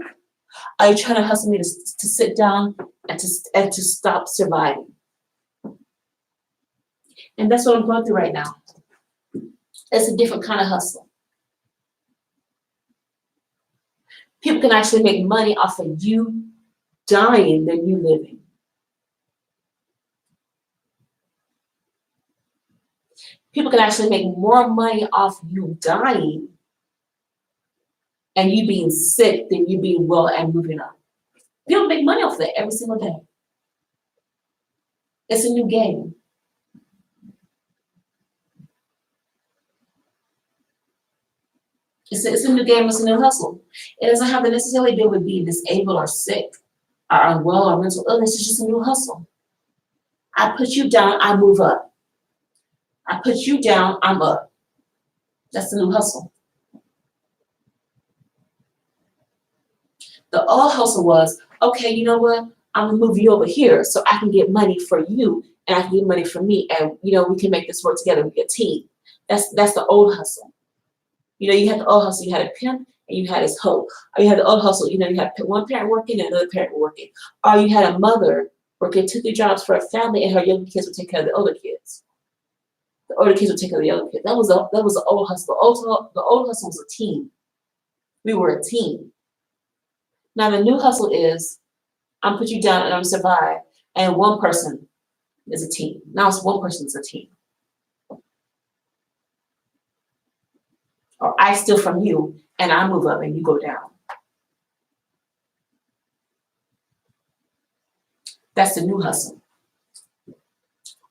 [SPEAKER 1] Are you trying to hustle me to sit down and to stop surviving? And that's what I'm going through right now. It's a different kind of hustle. People can actually make money off of you dying than you living. People can actually make more money off you dying and you being sick than you being well and moving up. People make money off that every single day. It's a new game. It's a new game, it's a new hustle. It doesn't have to necessarily deal with being disabled or sick or unwell or mental illness. It's just a new hustle. I put you down, I move up. I put you down, I'm up. That's the new hustle. The old hustle was, okay, you know what? I'm gonna move you over here so I can get money for you and I can get money for me, and we can make this work together and be a team. That's the old hustle. You had the old hustle, you had a pimp and you had his hoe. Or you had the old hustle, you had one parent working and another parent working. Or you had a mother working 2, 3 jobs for a family and her younger kids would take care of the older kids. The older kids would take care of the younger kids. That was the old hustle. The old hustle was a team. We were a team. Now the new hustle is, I'm put you down and I'm survive, and one person is a team. Now it's one person's a team. Or I steal from you and I move up and you go down. That's the new hustle.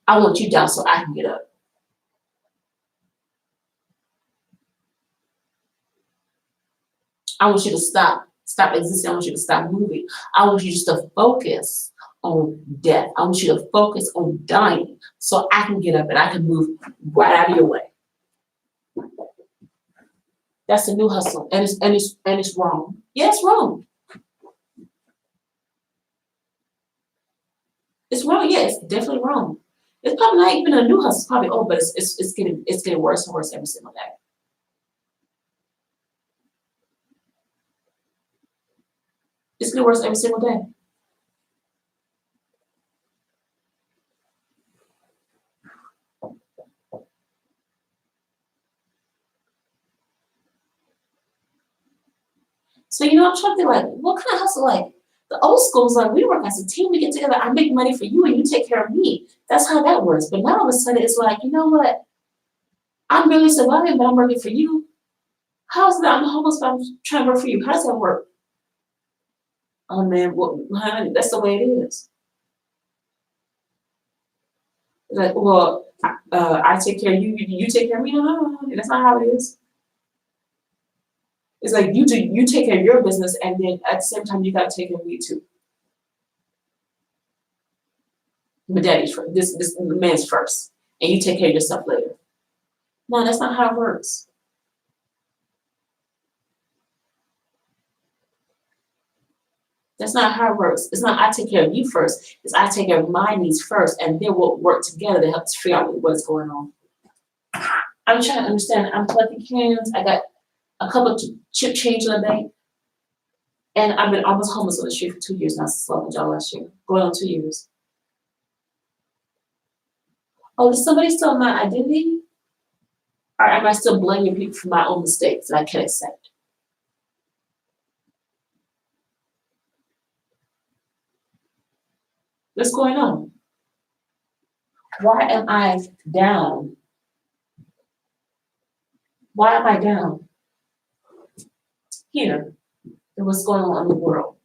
[SPEAKER 1] I want you down so I can get up. I want you to stop existing. I want you to stop moving. I want you just to focus on death. I want you to focus on dying so I can get up and I can move right out of your way. That's the new hustle, and it's wrong. Yeah, it's wrong. It's wrong. Yeah, it's definitely wrong. It's probably not even a new hustle. It's probably old, but it's getting worse and worse every single day. It's getting worse every single day. So I'm trying to think, like, what kind of hustle? Like, the old school's like, we work as a team, we get together, I make money for you and you take care of me. That's how that works. But now all of a sudden it's like, you know what? I'm really surviving, but I'm working for you. How's that? I'm homeless, but I'm trying to work for you. How does that work? Oh man, well, honey, that's the way it is. Like, well, I take care of you, you take care of me. No, that's not how it is. It's like you take care of your business, and then at the same time you gotta take care of me too. But daddy's first. This man's first, and you take care of yourself later. No, that's not how it works. That's not how it works. It's not I take care of you first. It's I take care of my needs first, and then we'll work together to help us figure out what's going on. I'm trying to understand. I'm collecting cans. I got a couple of chip change in the bank, and I've been almost homeless on the street for 2 years now since I job last year. Going on 2 years. Oh, is somebody steal my identity? Or am I still blaming people for my own mistakes that I can't accept? What's going on? Why am I down? Why am I down here? And what's going on in the world?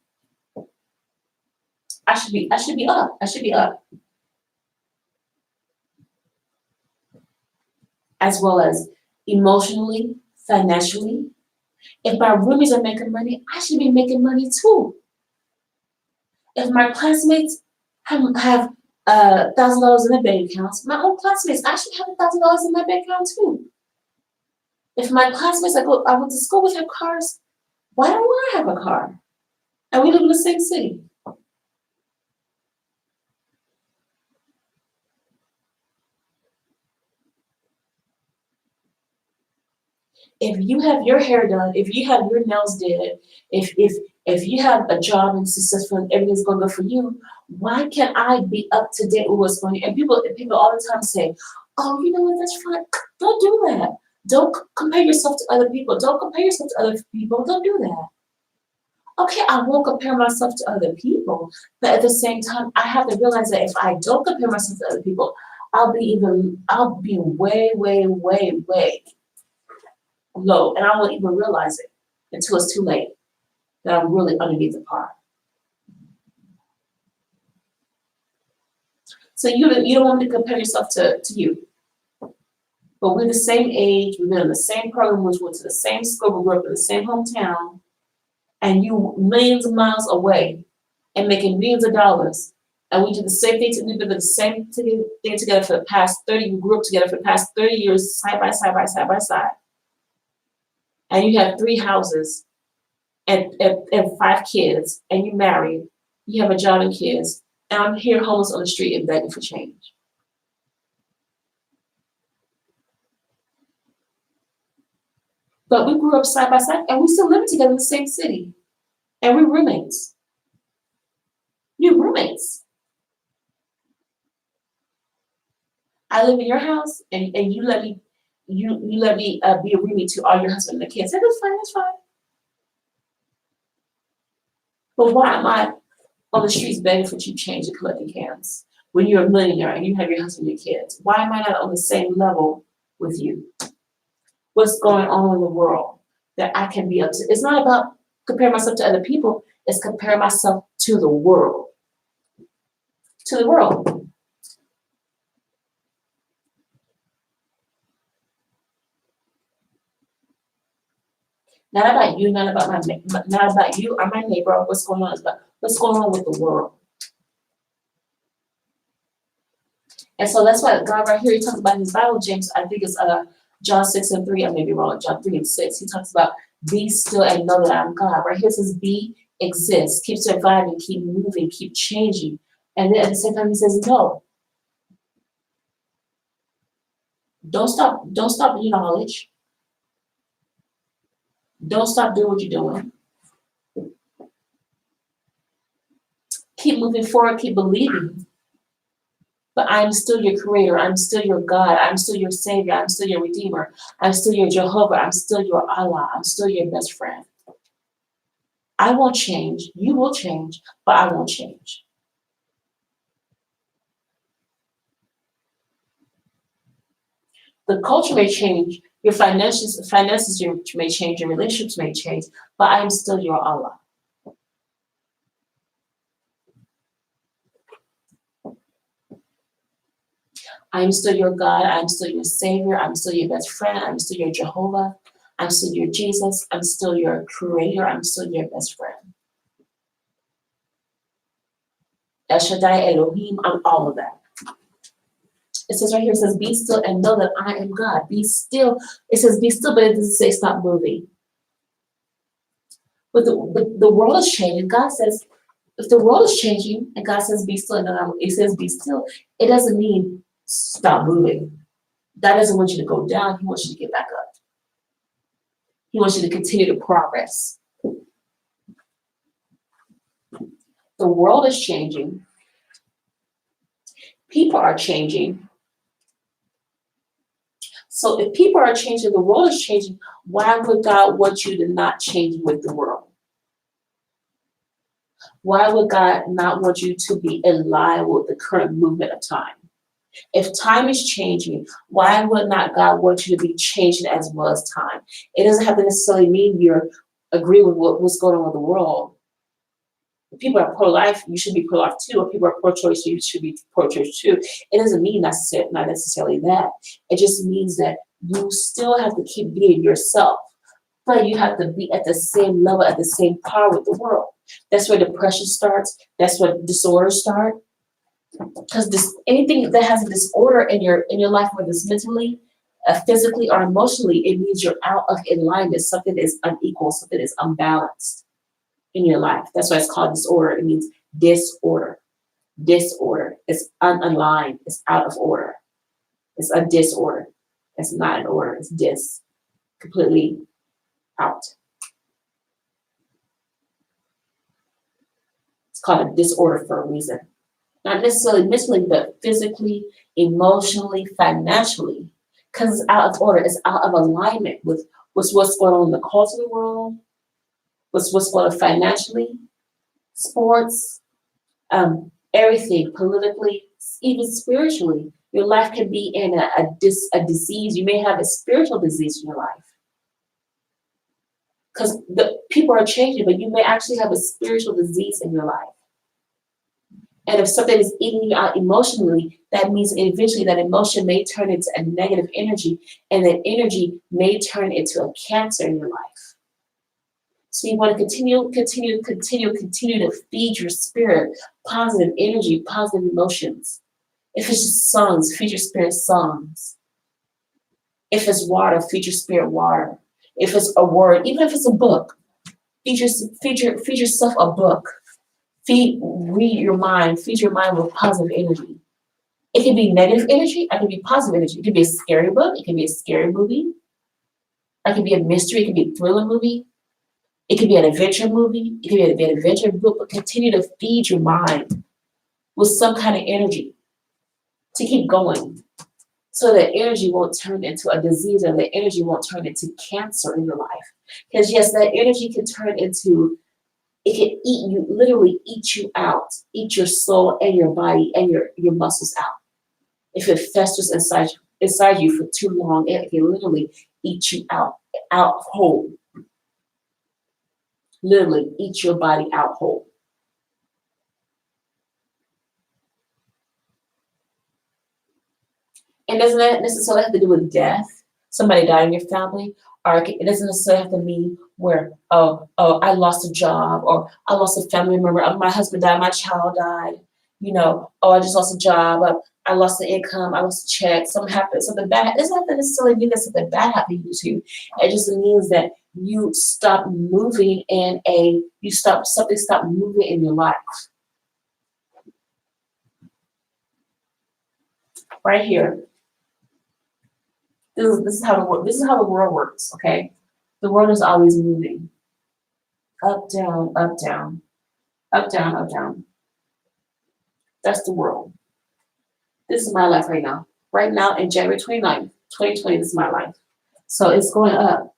[SPEAKER 1] I should be up. I should be up. As well as emotionally, financially. If my roomies are making money, I should be making money too. If my classmates have $1,000 in their bank accounts, my own classmates, I should have $1,000 in my bank account too. If my classmates I went to school with have cars, why don't I have a car? And we live in the same city. If you have your hair done, if you have your nails did, if you have a job and successful and everything's going good for you, why can't I be up to date with what's going on? And people all the time say, oh, you know what, that's fine. Don't do that. Don't compare yourself to other people. Don't compare yourself to other people. Don't do that. Okay, I won't compare myself to other people, but at the same time, I have to realize that if I don't compare myself to other people, I'll be way, way, way, way low, and I won't even realize it until it's too late that I'm really underneath the par. So you don't want me to compare yourself to you. but we're the same age, we've been in the same program, we went to the same school, we grew up in the same hometown, and you millions of miles away and making millions of dollars. And we do the same thing, we've been the same thing together for the past 30, we grew up together for the past 30 years, side by side by side by side. And you have 3 houses and 5 kids, and you married, you have a job and kids, and I'm here homeless on the street and begging for change. But we grew up side by side, and we still live together in the same city. And we're roommates. You're roommates. I live in your house, and you let me be a roommate to all your husband and the kids. That's fine, that's fine. But why am I on the streets begging for cheap change and collecting cans when you're a millionaire and you have your husband and your kids? Why am I not on the same level with you? What's going on in the world that I can be up to? It's not about comparing myself to other people, it's comparing myself to the world. To the world. Not about you, not about you or my neighbor or what's going on, but what's going on with the world. And so that's why God right here, he talks about in his Bible, James, I think it's John 6:3, I may be wrong, John 3:6, he talks about be still and know that I'm God. Right here it says be, exist, keep surviving, keep moving, keep changing. And then at the same time he says no. Don't stop your knowledge. Don't stop doing what you're doing. Keep moving forward, keep believing. But I'm still your creator. I'm still your God. I'm still your savior. I'm still your redeemer. I'm still your Jehovah. I'm still your Allah. I'm still your best friend. I won't change. You will change, but I won't change. The culture may change. Your finances may change. Your relationships may change, but I am still your Allah. I'm still your God. I'm still your Savior. I'm still your best friend. I'm still your Jehovah. I'm still your Jesus. I'm still your creator. I'm still your best friend. El Shaddai, Elohim, I'm all of that. It says right here, it says, be still and know that I am God. Be still. It says be still, but it doesn't say stop moving. But the world is changing. God says, if the world is changing and God says be still and know that it says be still, it doesn't mean stop moving. God doesn't want you to go down. He wants you to get back up. He wants you to continue to progress. The world is changing. People are changing. So if people are changing, the world is changing, why would God want you to not change with the world? Why would God not want you to be in line with the current movement of time? If time is changing, why would not God want you to be changing as well as time? It doesn't have to necessarily mean you're agreeing with what's going on with the world. If people are pro-life, you should be pro-life too. If people are pro-choice, you should be pro-choice too. It doesn't mean not necessarily that. It just means that you still have to keep being yourself, but you have to be at the same level, at the same par with the world. That's where depression starts. That's where disorders start. Because anything that has a disorder in your life, whether it's mentally, physically, or emotionally, it means you're out of alignment. Something is unequal. Something is unbalanced in your life. That's why it's called disorder. It means disorder. Disorder. It's unaligned. It's out of order. It's a disorder. It's not an order. It's completely out. It's called a disorder for a reason. Not necessarily mentally, but physically, emotionally, financially. Because it's out of order. It's out of alignment with what's going on in the culture of the world, what's going on financially, sports, everything, politically, even spiritually. Your life can be in a disease. You may have a spiritual disease in your life. Because the people are changing, but you may actually have a spiritual disease in your life. And if something is eating you out emotionally, that means eventually that emotion may turn into a negative energy, and that energy may turn into a cancer in your life. So you want to continue to feed your spirit positive energy, positive emotions. If it's just songs, feed your spirit songs. If it's water, feed your spirit water. If it's a word, even if it's a book, feed yourself a book. Read your mind, feed your mind with positive energy. It can be negative energy, it can be positive energy. It can be a scary book, it can be a scary movie, it can be a mystery, it can be a thriller movie, it can be an adventure movie, it can be an adventure book, but continue to feed your mind with some kind of energy to keep going. So that energy won't turn into a disease, or the energy won't turn into cancer in your life. Because yes, that energy can turn into, it can eat you, literally eat you out, eat your soul and your body and your muscles out. If it festers inside you for too long, it can literally eat you out whole. Literally eat your body out whole. And doesn't that necessarily have to do with death? Somebody died in your family, or it doesn't necessarily have to mean where, I lost a job, or I lost a family member, my husband died, my child died, I just lost a job, I lost the income, I lost a check, something happened, something bad. It doesn't have to necessarily mean that something bad happened to you. It just means that you stop moving something stopped moving in your life. Right here. This is how the world works, okay? The world is always moving. Up, down, up, down. Up, down, up, down. That's the world. This is my life right now. Right now, in January 29th, 2020, this is my life. So it's going up.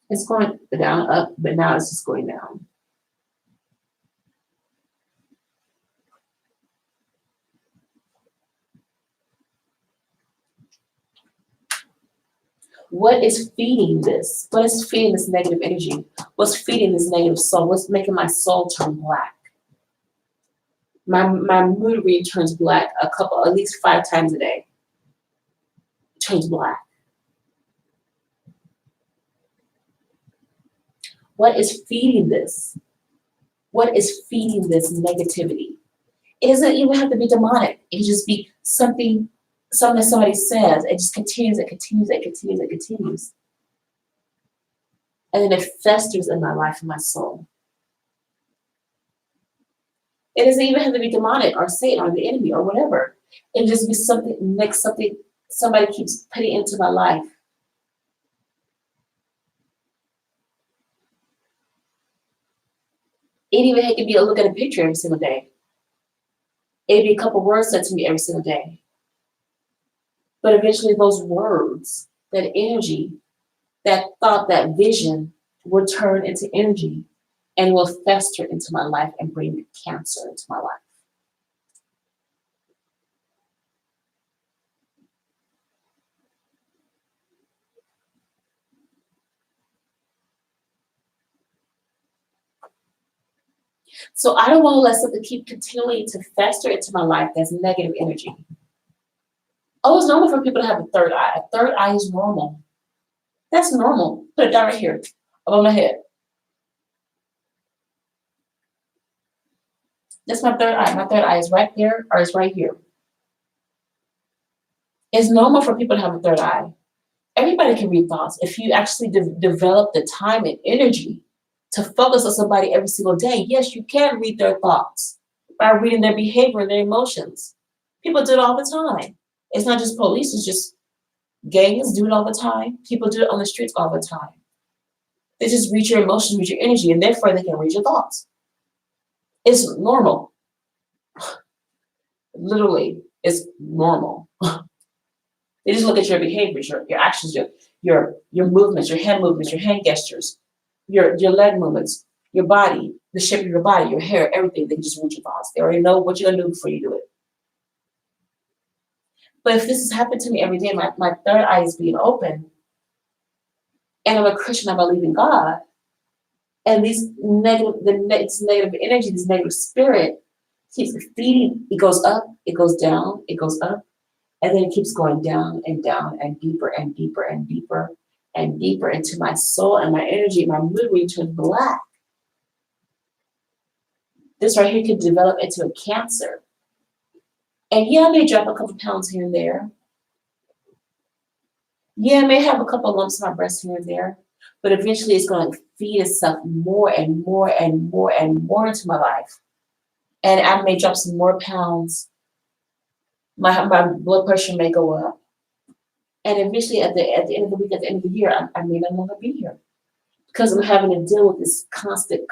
[SPEAKER 1] It's going down, up, but now it's just going down. What is feeding this? What is feeding this negative energy? What's feeding this negative soul? What's making my soul turn black? My mood reading turns black at least 5 times a day. It turns black. What is feeding this? What is feeding this negativity? It doesn't even have to be demonic. It can just be something that somebody says. It just continues, it continues, it continues, it continues. And then it festers in my life and my soul. It doesn't even have to be demonic or Satan or the enemy or whatever. It can just be something somebody keeps putting into my life. It could be a look at a picture every single day. It'd be a couple words said to me every single day. But eventually those words, that energy, that thought, that vision will turn into energy and will fester into my life and bring cancer into my life. So I don't want to let something keep continuing to fester into my life that's negative energy. Oh, it's normal for people to have a third eye. A third eye is normal. That's normal. Put it down right here, above my head. That's my third eye. My third eye is right there, or it's right here. It's normal for people to have a third eye. Everybody can read thoughts. If you actually develop the time and energy to focus on somebody every single day, yes, you can read their thoughts by reading their behavior and their emotions. People do it all the time. It's not just police, it's just gangs do it all the time. People do it on the streets all the time. They just read your emotions, read your energy, and therefore they can read your thoughts. It's normal. Literally, it's normal. They just look at your behaviors, your actions, your movements, your hand gestures, your leg movements, your body, the shape of your body, your hair, everything. They just read your thoughts. They already know what you're gonna do before you do it. But if this has happened to me every day, my third eye is being open, and I'm a Christian, I believe in God, and this negative energy, this negative spirit Keeps feeding. It goes up, it goes down, it goes up, and then it keeps going down and down and deeper and deeper and deeper and deeper into my soul and my energy. My mood will turn black. This right here could develop into a cancer. And yeah, I may drop a couple pounds here and there. Yeah, I may have a couple lumps in my breast here and there. But eventually it's going to feed itself more and more and more and more into my life. And I may drop some more pounds. My blood pressure may go up. And eventually at the end of the week, at the end of the year, I may no longer be here. Because I'm having to deal with this constant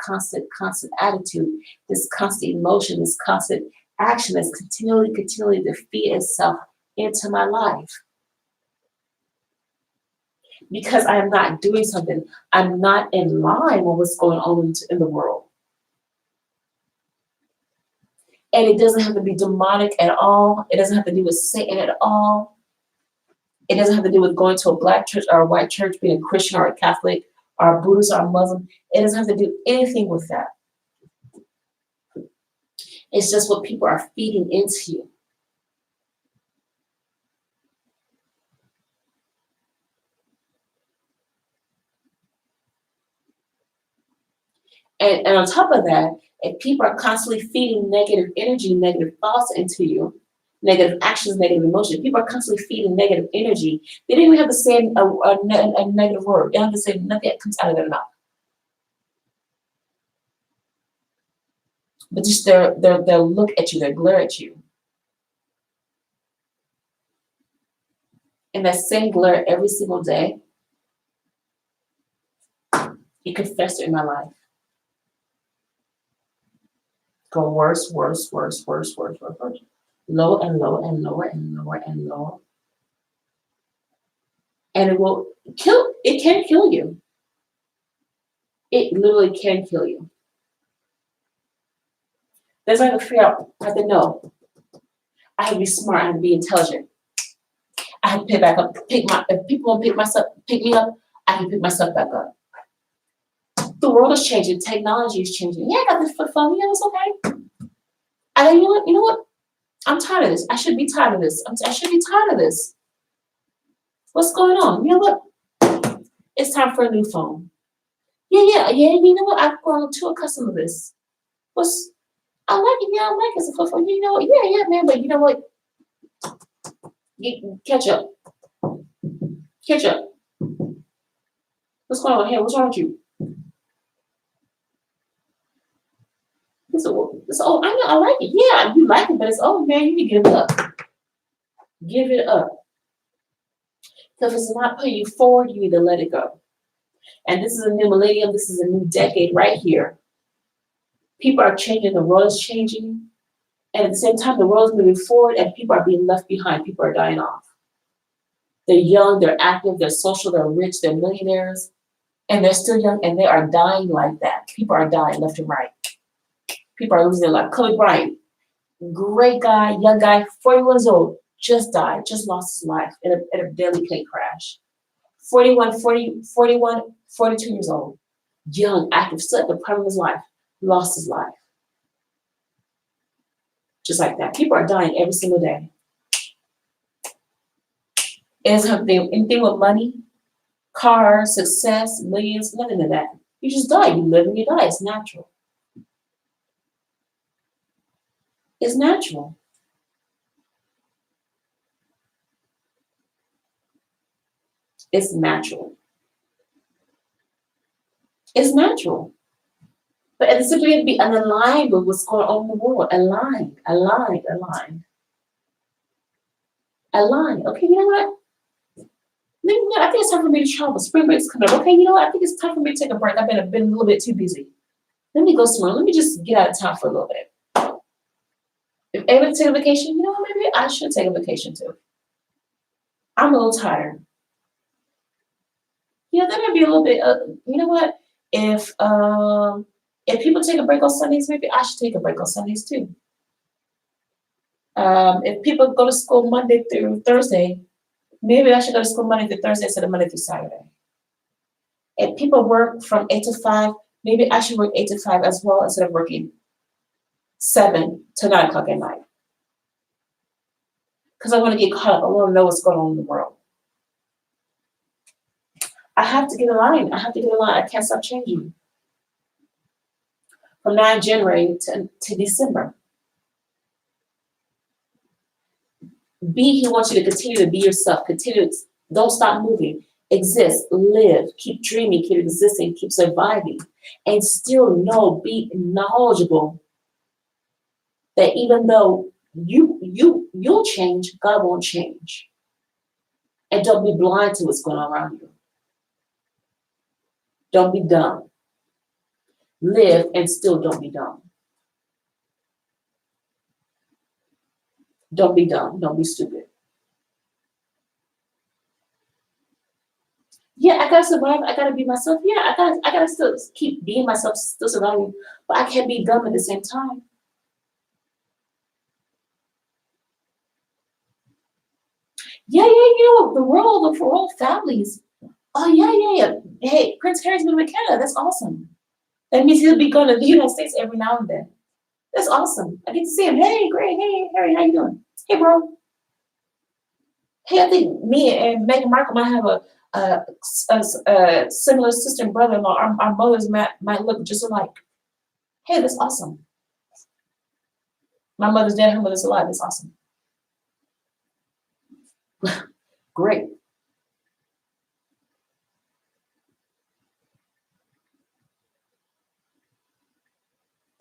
[SPEAKER 1] attitude, this constant emotion, this constant action that's continually to feed itself into my life. Because I am not doing something, I'm not in line with what's going on in the world. And it doesn't have to be demonic at all. It doesn't have to do with Satan at all. It doesn't have to do with going to a black church or a white church, being a Christian or a Catholic or a Buddhist or a Muslim. It doesn't have to do anything with that. It's just what people are feeding into you. And on top of that, if people are constantly feeding negative energy, negative thoughts into you, negative actions, negative emotions, people are constantly feeding negative energy. They don't even have to say a negative word. They don't have to say nothing that comes out of their mouth. But just they'll look at you, they'll glare at you. And that same glare every single day, it could fester in my life. Go worse, worse, worse, worse, worse, worse, worse. Lower and lower and lower and lower and lower. And it will kill, it can kill you. It literally can kill you. There's like a fear, I have to know. I have to be smart, I have to be intelligent. I have to pick back up, if people won't pick me up, I can pick myself back up. The world is changing, technology is changing. Yeah, I got this flip phone, it's okay. You know what? I'm tired of this. I should be tired of this. I should be tired of this. What's going on? You know what? It's time for a new phone. Yeah. You know what? I've grown too accustomed to this. I like it. Yeah, I like it. It's a flip phone. You know what? Yeah, man. But you know what? Catch up. Catch up. What's going on here? What's wrong with you? It's old. I know. I like it. Yeah, you like it, but it's old, man. You need to give it up. Give it up. Because if it's not putting you forward, you need to let it go. And this is a new millennium. This is a new decade right here. People are changing. The world is changing. And at the same time, the world is moving forward and people are being left behind. People are dying off. They're young, they're active, they're social, they're rich, they're millionaires. And they're still young and they are dying like that. People are dying left and right. People are losing their life. Kobe Bryant, great guy, young guy, 41 years old, just died, just lost his life in a deadly plane crash. 42 years old, young, active, still at the prime of his life, lost his life. Just like that. People are dying every single day. It doesn't have to do anything with money, cars, success, millions, nothing of that. You just die. You live and you die. It's natural. It's natural. It's natural. It's natural. But at the same time, you have to be aligned with what's going on in the world. Aligned. Okay, you know what? I think it's time for me to travel. Spring break's coming up. Okay, you know what? I think it's time for me to take a break. I've been a little bit too busy. Let me go somewhere. Let me just get out of town for a little bit. If able to take a vacation, you know what? Maybe I should take a vacation too. I'm a little tired. There might be a little bit. You know what? If people take a break on Sundays, maybe I should take a break on Sundays too. If people go to school Monday through Thursday, maybe I should go to school Monday through Thursday instead of Monday through Saturday. If people work from 8 to 5, maybe I should work 8 to 5 as well instead of working 7 to 9 o'clock at night. Because I want to get caught up. I want to know what's going on in the world. I have to get in line. I have to get in line. I can't stop changing. From 9 January to December. He wants you to continue to be yourself. Don't stop moving. Exist, live, keep dreaming, keep existing, keep surviving. And still be knowledgeable that even though you'll change, God won't change. And don't be blind to what's going on around you. Don't be dumb. Live and still don't be dumb. Don't be dumb. Don't be stupid. Yeah, I gotta survive. I gotta be myself. Yeah, I gotta still keep being myself, still surviving. But I can't be dumb at the same time. Yeah, the royal families. Oh yeah. Hey, Prince Harry's moving to Canada. That's awesome. That means he'll be going to the United States every now and then. That's awesome. I get to see him. Hey, great. Hey, Harry, how you doing? Hey, bro. Hey, I think me and Meghan Markle might have a similar sister and brother-in-law. Our mothers might look just alike. Hey, that's awesome. My mother's dead, her mother's alive. That's awesome. Great.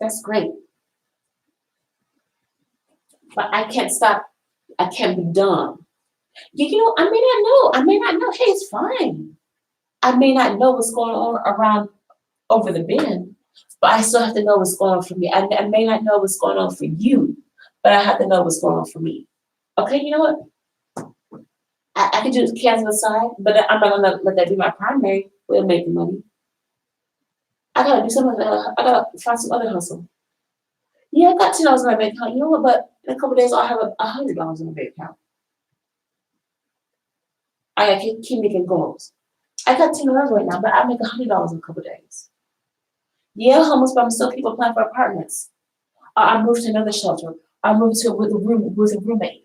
[SPEAKER 1] That's great. But I can't stop. I can't be dumb. I may not know. Hey, it's fine. I may not know what's going on around over the bend, but I still have to know what's going on for me. I may not know what's going on for you, but I have to know what's going on for me. Okay, you know what? I can do the cats on the side, but I'm not gonna let that be my primary way of making money. I gotta do something. I gotta find some other hustle. Yeah, I got $10 in my bank account. You know what? But in a couple of days, I'll have $100 in my bank account. I gotta keep making goals. I got $10 right now, but I make $100 in a couple of days. Yeah, homeless, but I'm still people applying for apartments. I moved to another shelter. I moved to with a roommate.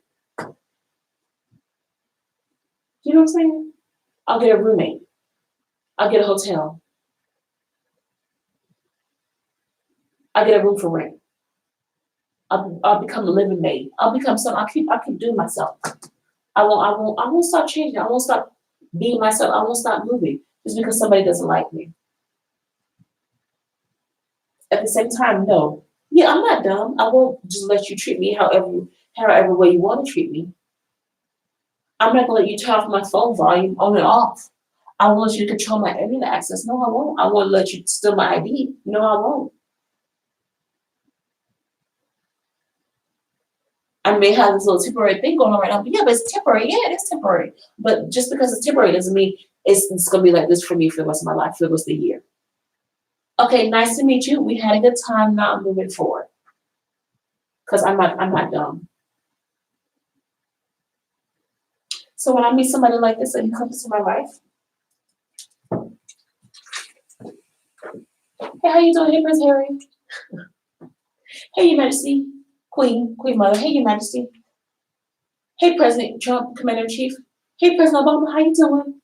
[SPEAKER 1] You know what I'm saying? I'll get a roommate. I'll get a hotel. I'll get a room for rent. I'll become a living maid. I'll become something. I'll keep doing myself. I won't stop changing. I won't stop being myself. I won't stop moving just because somebody doesn't like me. At the same time, no. Yeah, I'm not dumb. I won't just let you treat me however way you want to treat me. I'm not gonna let you turn off my phone volume on and off. I won't let you control my internet access. No, I won't. I won't let you steal my ID. No, I won't. I may have this little temporary thing going on right now, but it's temporary. Yeah, it is temporary. But just because it's temporary doesn't mean it's gonna be like this for me for the rest of my life, for the rest of the year. Okay, nice to meet you. We had a good time. Now I'm moving forward. Because I'm not dumb. So when I meet somebody like this and he comes into my life, hey, how you doing? Hey, Prince Harry. Hey, Your Majesty. Queen Mother. Hey, Your Majesty. Hey, President Trump, Commander-in-Chief. Hey, President Obama, how you doing?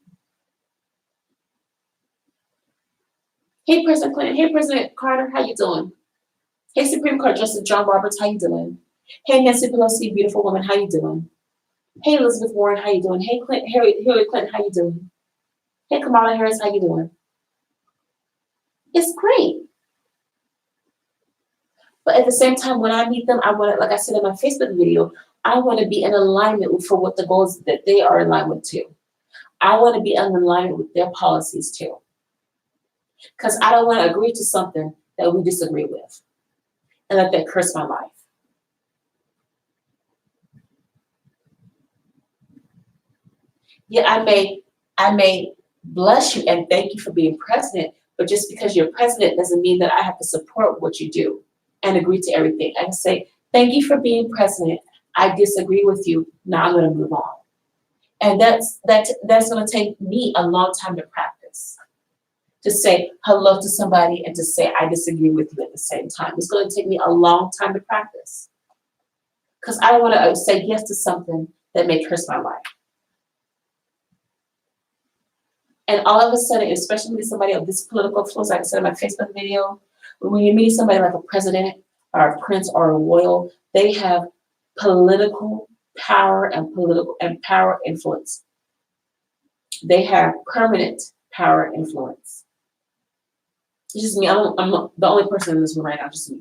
[SPEAKER 1] Hey, President Clinton. Hey, President Carter, how you doing? Hey, Supreme Court Justice John Roberts, how you doing? Hey, Nancy Pelosi, beautiful woman, how you doing? Hey, Elizabeth Warren, how you doing? Hey, Hillary Clinton, how you doing? Hey, Kamala Harris, how you doing? It's great. But at the same time, when I meet them, I want to, like I said in my Facebook video, I want to be in alignment for what the goals that they are in line with too. I want to be in alignment with their policies too. Because I don't want to agree to something that we disagree with and let that curse my life. Yeah, I may bless you and thank you for being president, but just because you're president doesn't mean that I have to support what you do and agree to everything. I can say, thank you for being president. I disagree with you. Now I'm going to move on. And that's going to take me a long time to practice. to say hello to somebody and to say I disagree with you at the same time. It's going to take me a long time to practice because I don't want to say yes to something that may curse my life. And all of a sudden, especially with somebody of this political influence, like I said in my Facebook video, when you meet somebody like a president or a prince or a royal, they have political power and power influence. They have permanent power influence. It's just me. I'm the only person in this room right now, just me.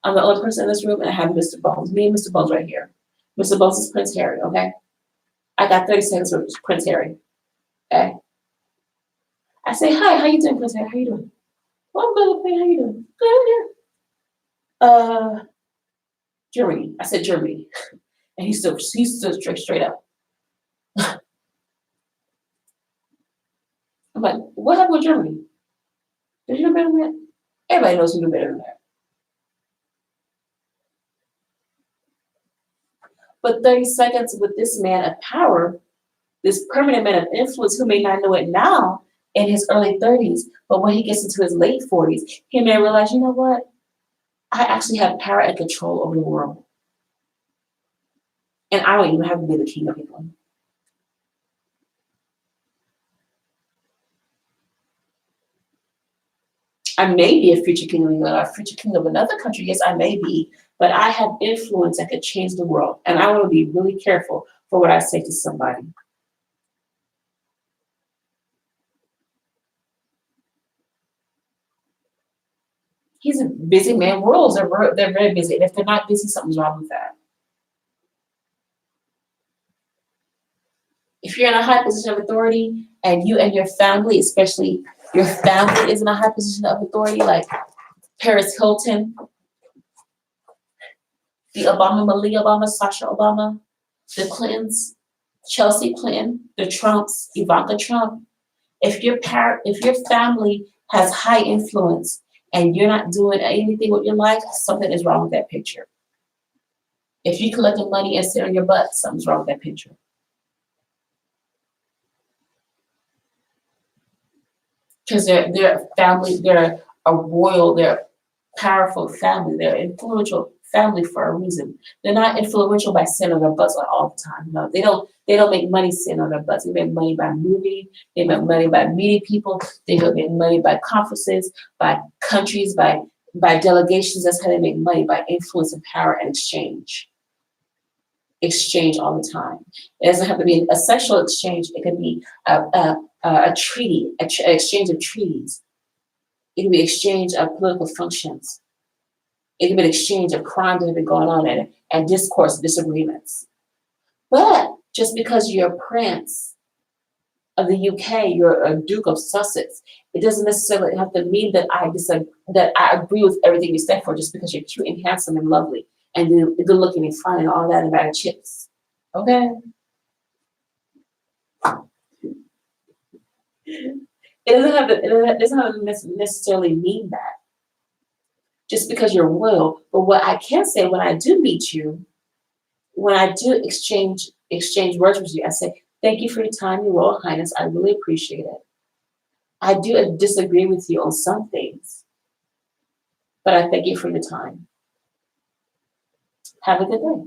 [SPEAKER 1] I'm the only person in this room, and I have Mr. Bones. Me and Mr. Bones right here. Mr. Bones is Prince Harry, okay? I got 30 seconds with Prince Harry, okay? I say, hi, how you doing, Prince Harry? How you doing? Oh, I'm good, okay, how you doing? Good, here. Germany. I said Germany. And he stood straight up. I'm like, what happened with Germany? Did you do better than that? Everybody knows you do better than that. But 30 seconds with this man of power, this permanent man of influence who may not know it now in his early 30s, but when he gets into his late 40s, he may realize, you know what? I actually have power and control over the world. And I don't even have to be the king of England. I may be a future king of England or a future king of another country. Yes, I may be, but I have influence that could change the world. And I want to be really careful for what I say to somebody. He's a busy man. Worlds are they're very busy. And if they're not busy, something's wrong with that. If you're in a high position of authority and you and your family, especially your family, is in a high position of authority, like Paris Hilton, the Obama, Malia Obama, Sasha Obama, the Clintons, Chelsea Clinton, the Trumps, Ivanka Trump. If your family has high influence and you're not doing anything with your life, something is wrong with that picture. If you're collecting money and sit on your butt, something's wrong with that picture. Because they're family, they're a royal, they're a powerful family, they're influential family for a reason. They're not influential by sitting on their butts all the time. No, they don't make money sitting on their butts. They make money by moving, they make money by meeting people, they make money by conferences, by countries, by delegations. That's how they make money, by influence and power and exchange. Exchange all the time. It doesn't have to be a sexual exchange. It can be a treaty, an exchange of treaties. It can be exchange of political functions. It can be an exchange of crimes that have been going on and discourse, disagreements. But just because you're a prince of the UK, you're a Duke of Sussex, it doesn't necessarily have to mean that I agree with everything you stand for just because you're cute and handsome and lovely and good looking and fun and all that and a bag of chips. Okay? It doesn't have to necessarily mean that. Just because you're royal. But what I can say when I do meet you, when I do exchange words with you, I say, thank you for your time, Your Royal Highness. I really appreciate it. I do disagree with you on some things, but I thank you for your time. Have a good day.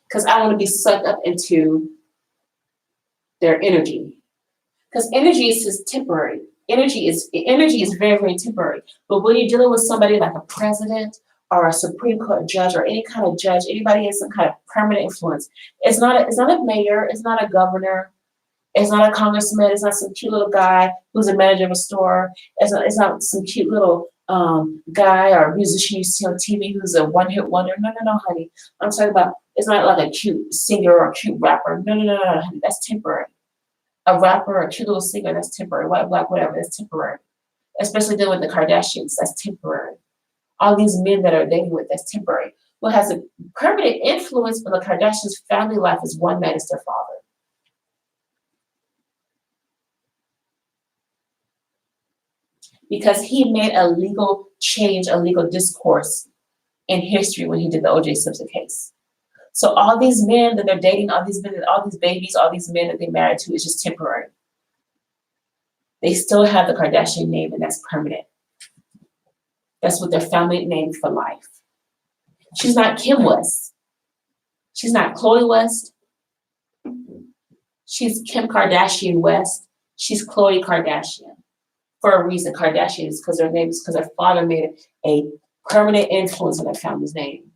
[SPEAKER 1] Because I want to be sucked up into their energy. Because energy is just temporary. Energy is very, very temporary. But when you're dealing with somebody like a president or a Supreme Court judge or any kind of judge, anybody has some kind of permanent influence. It's not a mayor, it's not a governor, it's not a congressman, it's not some cute little guy who's a manager of a store, it's not some cute little guy or musician you see on TV who's a one-hit wonder. No, honey. I'm talking about, it's not like a cute singer or a cute rapper. No, honey. That's temporary. A rapper or a cute little singer, that's temporary. White, black, whatever, that's temporary. Especially dealing with the Kardashians, that's temporary. All these men that are dating with, that's temporary. What has a permanent influence on the Kardashians' family life is one man, is their father. Because he made a legal change, a legal discourse in history when he did the O.J. Simpson case. So all these men that they're dating, all these men, all these babies, all these men that they married to is just temporary. They still have the Kardashian name, and that's permanent. That's what their family name for life. She's not Kim West. She's not Khloe West. She's Kim Kardashian West. She's Khloe Kardashian. For a reason, Kardashian is because their name is because their father made a permanent influence on their family's name.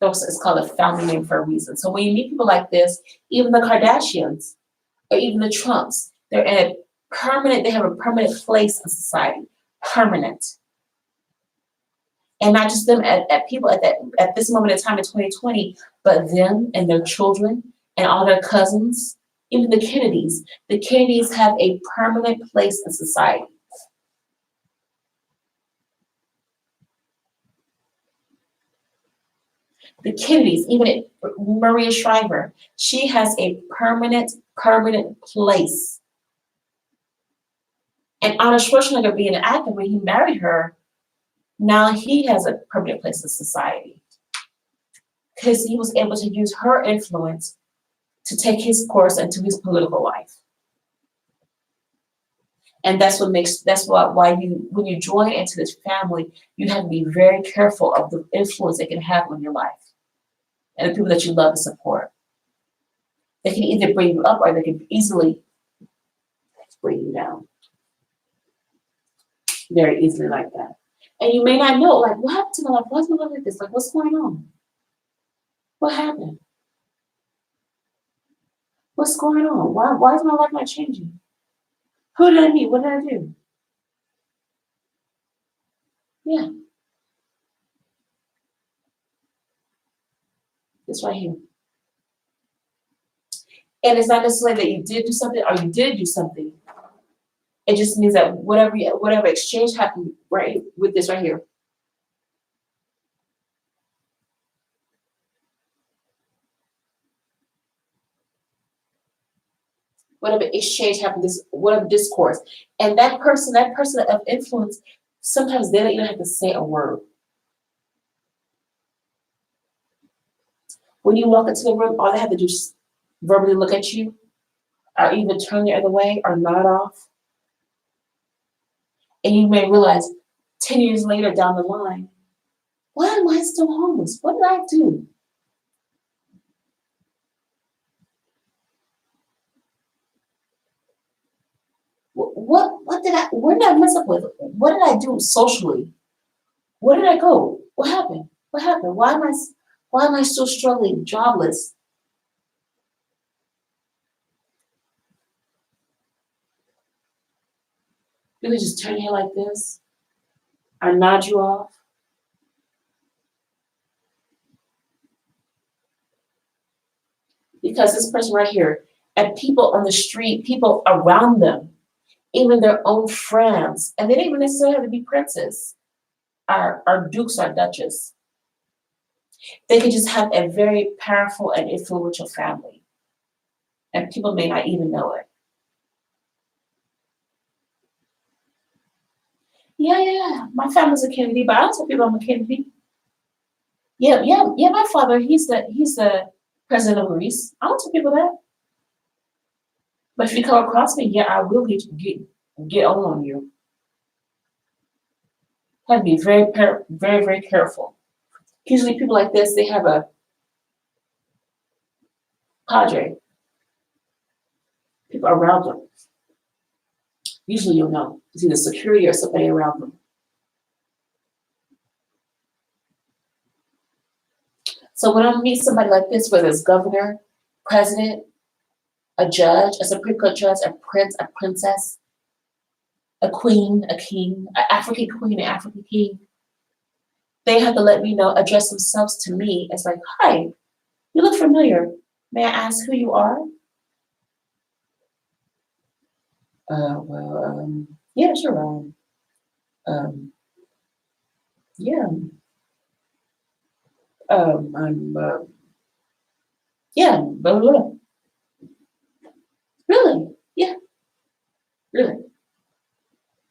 [SPEAKER 1] It's called a family name for a reason. So when you meet people like this, even the Kardashians or even the Trumps, they have a permanent place in society. Permanent. And not just them at people at this moment in time in 2020, but them and their children and all their cousins, even the Kennedys. The Kennedys have a permanent place in society. The Kennedys, even Maria Shriver, she has a permanent place. And Arnold Schwarzenegger being an actor, when he married her, now he has a permanent place in society. Because he was able to use her influence to take his course into his political life. And that's why when you join into this family, you have to be very careful of the influence they can have on your life and the people that you love and support. They can either bring you up or they can easily bring you down. Very easily like that. And you may not know, like, what happened to my life? Why is my life like this? Like, what's going on? What happened? What's going on? Why is my life not changing? Who did I meet? What did I do? Yeah. It's right here. And it's not necessarily that you did do something or you did do something. It just means that whatever exchange happened right with this right here. Whatever exchange happened, whatever discourse. And that person of influence, sometimes they don't even have to say a word. When you walk into the room, all they have to do is verbally look at you, or even turn the other way, or nod off. And you may realize 10 years later down the line, why am I still homeless? What did I do? Where did I mess up with? What did I do socially? Where did I go? What happened? What happened? Why am I still struggling, jobless? You could just turn your head like this. I nod you off. Because this person right here, and people on the street, people around them, even their own friends, and they don't even necessarily have to be princes, are dukes or duchess. They could just have a very powerful and influential family. And people may not even know it. Yeah. My family's a Kennedy, but I don't tell people I'm a Kennedy. Yeah. My father, he's the president of Greece. I don't tell people that. But if you come across me, yeah, I will get on you. Have to be very, very careful. Usually, people like this, they have a cadre, people around them. Usually, you'll know it's either security or somebody around them. So when I meet somebody like this, whether it's governor, president, a judge, a Supreme Court judge, a prince, a princess, a queen, a king, an African queen, an African king, they have to let me know, address themselves to me as like, hi, you look familiar. May I ask who you are? Yeah, sure. Yeah. Yeah, blah, blah, blah. Really? Yeah. Really?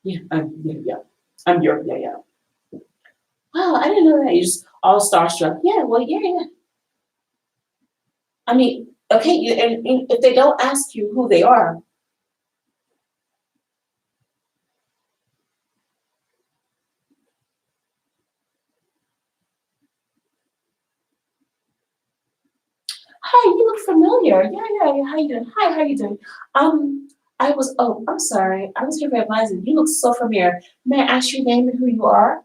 [SPEAKER 1] Yeah, I'm Europe, yeah. I didn't know that. You just all starstruck. Yeah, well, yeah. I mean, okay, and if they don't ask you who they are, hi, you look familiar. Yeah. How you doing? Hi, how you doing? I'm sorry. I was here for advice. You look so familiar. May I ask your name and who you are?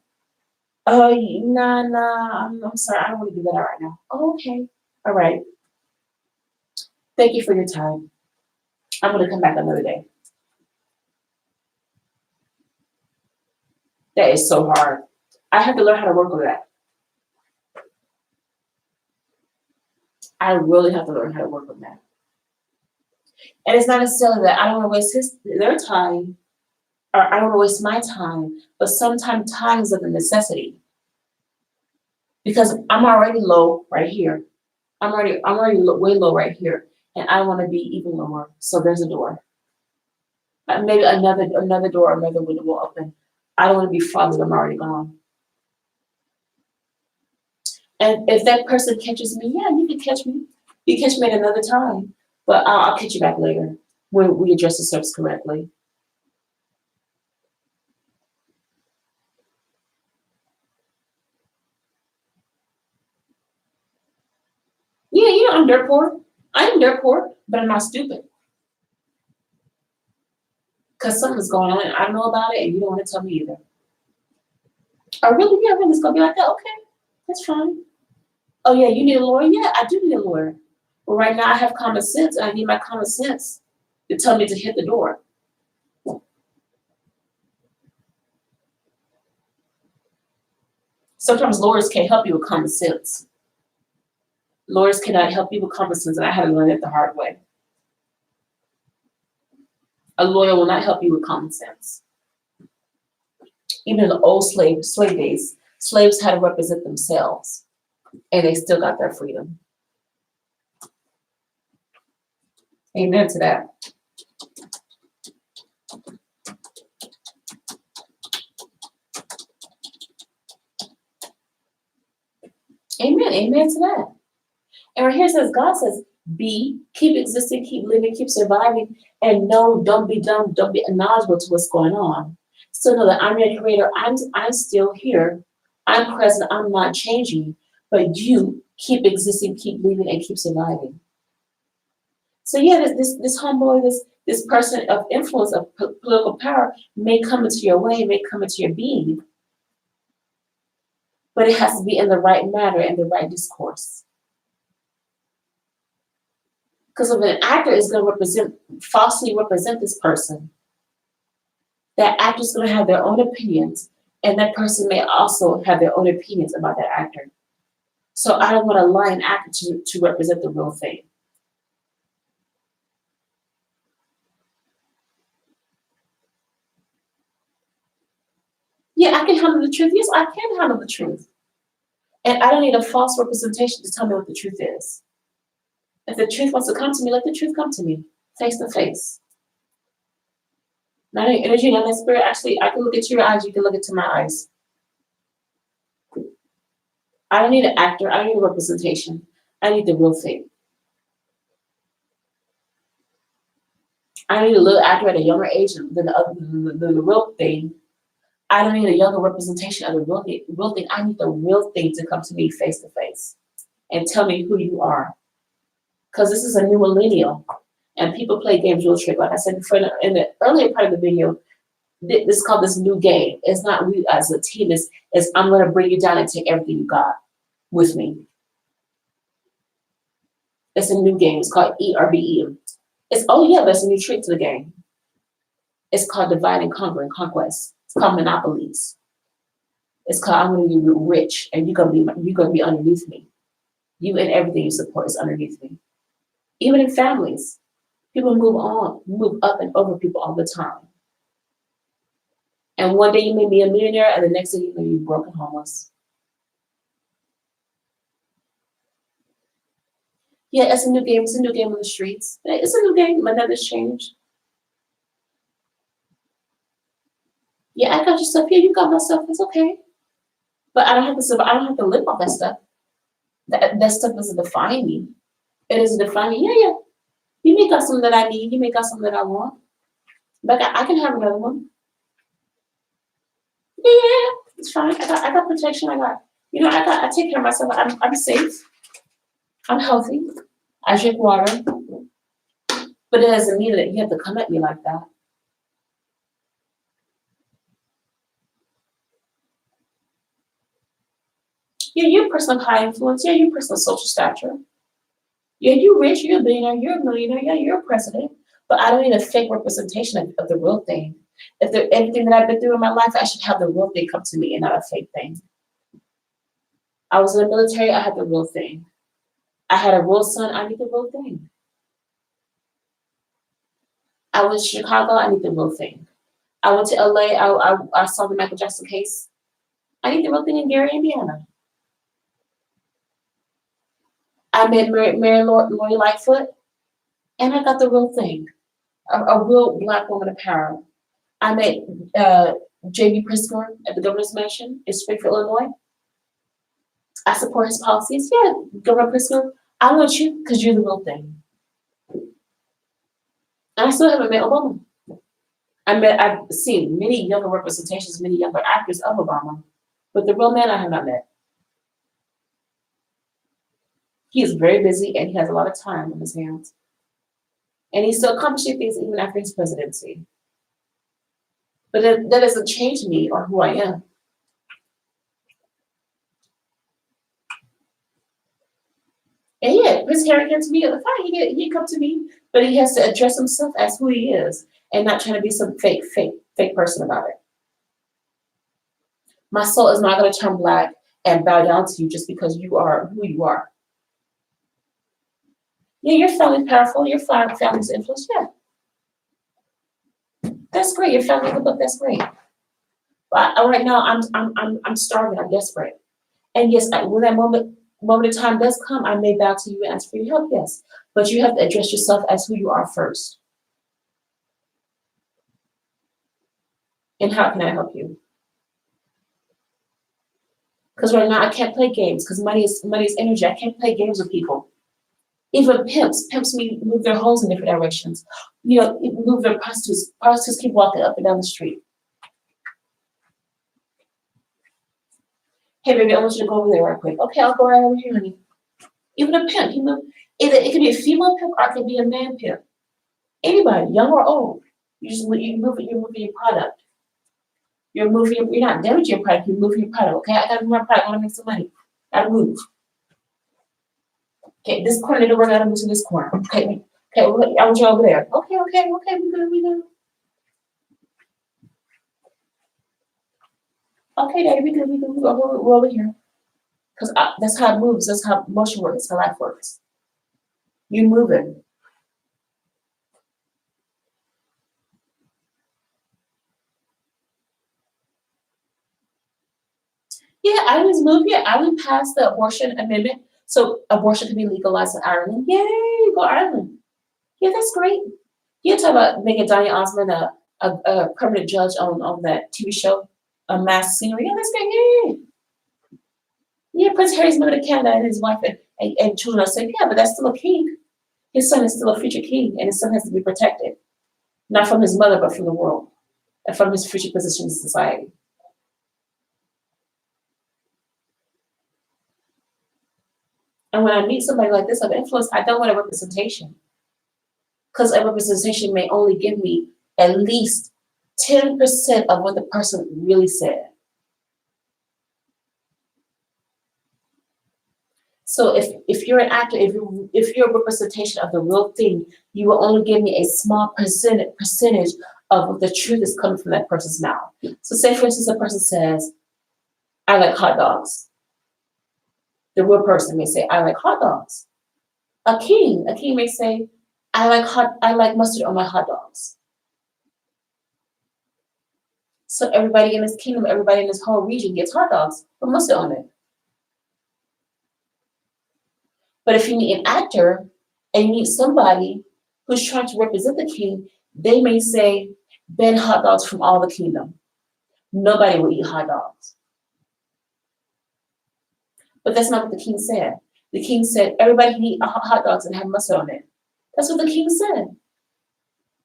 [SPEAKER 1] Nah. I'm sorry. I don't want to do that right now. Oh, okay. All right. Thank you for your time. I'm going to come back another day. That is so hard. I have to learn how to work with that. I really have to learn how to work with that. And it's not necessarily that I don't want to waste their time or I don't want to waste my time, but sometimes time is of a necessity because I'm already low right here. Way low right here, and I want to be even lower. So there's a door. Maybe another door, another window will open. I don't want to be farther. I'm already gone. And if that person catches me, yeah, you can catch me. You catch me at another time, but I'll catch you back later when we address the service correctly. Yeah, I'm dirt poor. I am dirt poor, but I'm not stupid. Because something's going on and I don't know about it and you don't want to tell me either. Oh, really? Yeah, really? It's going to be like that? Okay, that's fine. Oh, yeah, you need a lawyer? Yeah, I do need a lawyer. But right now I have common sense and I need my common sense to tell me to hit the door. Sometimes lawyers can't help you with common sense. Lawyers cannot help you with common sense, and I had to learn it the hard way. A lawyer will not help you with common sense. Even in the old slave days, slaves had to represent themselves, and they still got their freedom. Amen to that. Amen to that. And right here says, God says, keep existing, keep living, keep surviving, and no, don't be dumb, don't be knowledgeable to what's going on. Still know that I'm your creator, I'm still here, I'm present, I'm not changing, but you keep existing, keep living, and keep surviving. So yeah, this homeboy, this person of influence, of political power may come into your way, may come into your being, but it has to be in the right matter and the right discourse. Because if an actor is going to falsely represent this person, that actor is going to have their own opinions, and that person may also have their own opinions about that actor. So I don't want to lie an actor to represent the real thing. Yeah, I can handle the truth. Yes, I can handle the truth. And I don't need a false representation to tell me what the truth is. If the truth wants to come to me, let the truth come to me, face to face. Not any energy, not in spirit. Actually, I can look into your eyes, you can look into my eyes. I don't need an actor, I don't need a representation. I need the real thing. I need a little actor at a younger age than the real thing. I don't need a younger representation of the real thing. I need the real thing to come to me face to face and tell me who you are. Because this is a new millennial and people play games real trick. Like I said before in the earlier part of the video, this is called this new game. It's not we as a team, it's I'm going to bring you down and take everything you got with me. It's a new game. It's called ERBE. That's a new trick to the game. It's called divide and conquer and conquest. It's called monopolies. It's called I'm going to be rich and you're going to be underneath me. You and everything you support is underneath me. Even in families, people move up and over people all the time. And one day you may be a millionaire, and the next day you may be broken homeless. Yeah, it's a new game. It's a new game on the streets. It's a new game, but nothing's changed. Yeah, I got your stuff. Yeah, you got my stuff. It's okay. But I don't have to survive. I don't have to live off that stuff. That stuff doesn't define me. It doesn't define me. Yeah, yeah. You may got something that I need. You may got something that I want. But I can have another one. Yeah, yeah, yeah. It's fine. I got protection. I take care of myself. I'm safe. I'm healthy. I drink water. But it doesn't mean that you have to come at me like that. Yeah, you're a person of high influence. Yeah, you're a person of social stature. Yeah, you're rich. You're a billionaire. You're a millionaire. Yeah, you're a president. But I don't need a fake representation of the real thing. If there anything that I've been through in my life, I should have the real thing come to me and not a fake thing. I was in the military. I had the real thing. I had a real son. I need the real thing. I went to Chicago. I need the real thing. I went to LA. I saw the Michael Jackson case. I need the real thing in Gary, Indiana. I met Mary Lori Lightfoot, and I got the real thing, a real Black woman of power. I met J.B. Pritzker at the governor's mansion in Springfield, Illinois. I support his policies. Yeah, Governor Pritzker, I want you because you're the real thing. And I still haven't met Obama. I've seen many younger representations, many younger actors of Obama, but the real man I have not met. He is very busy and he has a lot of time on his hands. And he's still accomplishing things even after his presidency. But that doesn't change me or who I am. And yeah, Prince Harry came to me, fine, he come to me, but he has to address himself as who he is and not trying to be some fake person about it. My soul is not going to turn Black and bow down to you just because you are who you are. Yeah, your family's powerful. Your family's influence. Yeah, that's great. Your family in the book. That's great. But right now, I'm starving. I'm desperate. And yes, when that moment of time does come, I may bow to you and ask for your help. Yes, but you have to address yourself as who you are first. And how can I help you? Because right now I can't play games because money is energy. I can't play games with people. Even pimps move their hoes in different directions. You know, move their prostitutes. Prostitutes keep walking up and down the street. Hey, baby, I want you to go over there right quick. Okay, I'll go right over here, honey. Even a pimp, it could be a female pimp or it could be a man pimp. Anybody, young or old, you're moving your product. You're not damaging your product. You're moving your product. Okay, I gotta move my product. I wanna make some money. Gotta move. Okay, this corner didn't work. I gotta move to this corner. Okay, I want you over there. Okay, we good. Okay, Daddy, we good. We're over here. Because that's how it moves. That's how motion works. That's how life works. You moving. Yeah, Ireland's moved. Yeah, Ireland passed the abortion amendment, so abortion can be legalized in Ireland. Yay, go Ireland. Yeah, that's great. You talk about making Donny Osmond a permanent judge on that TV show, a Masked Singer. Yeah, that's great. Yay. Yeah, Prince Harry's moving to Canada and his wife and children are safe. Yeah, but that's still a king. His son is still a future king, and his son has to be protected, not from his mother, but from the world, and from his future position in society. And when I meet somebody like this of influence, I don't want a representation. Because a representation may only give me at least 10% of what the person really said. So if you're an actor, if you're a representation of the real thing, you will only give me a small percentage of what the truth is coming from that person's mouth. So say, for instance, a person says, I like hot dogs. The real person may say, I like hot dogs. A king may say, I like mustard on my hot dogs. So everybody in this kingdom, everybody in this whole region gets hot dogs with mustard on it. But if you meet an actor and you meet somebody who's trying to represent the king, they may say, ban hot dogs from all the kingdom. Nobody will eat hot dogs. But that's not what the king said. The king said everybody can eat hot dogs and have mustard on it. That's what the king said.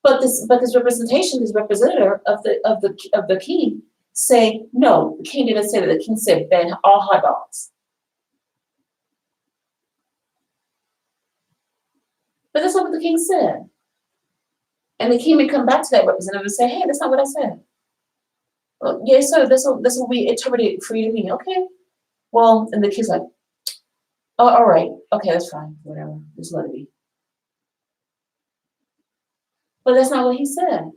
[SPEAKER 1] But this representation, this representative of the king, say no. The king didn't say that. The king said ban all hot dogs. But that's not what the king said. And the king may come back to that representative and say, hey, that's not what I said. Well, yes, sir, that's what we interpreted for you to mean. Okay. Well, and the king's like, oh, all right. Okay, that's fine. Whatever. Just let it be. But that's not what he said.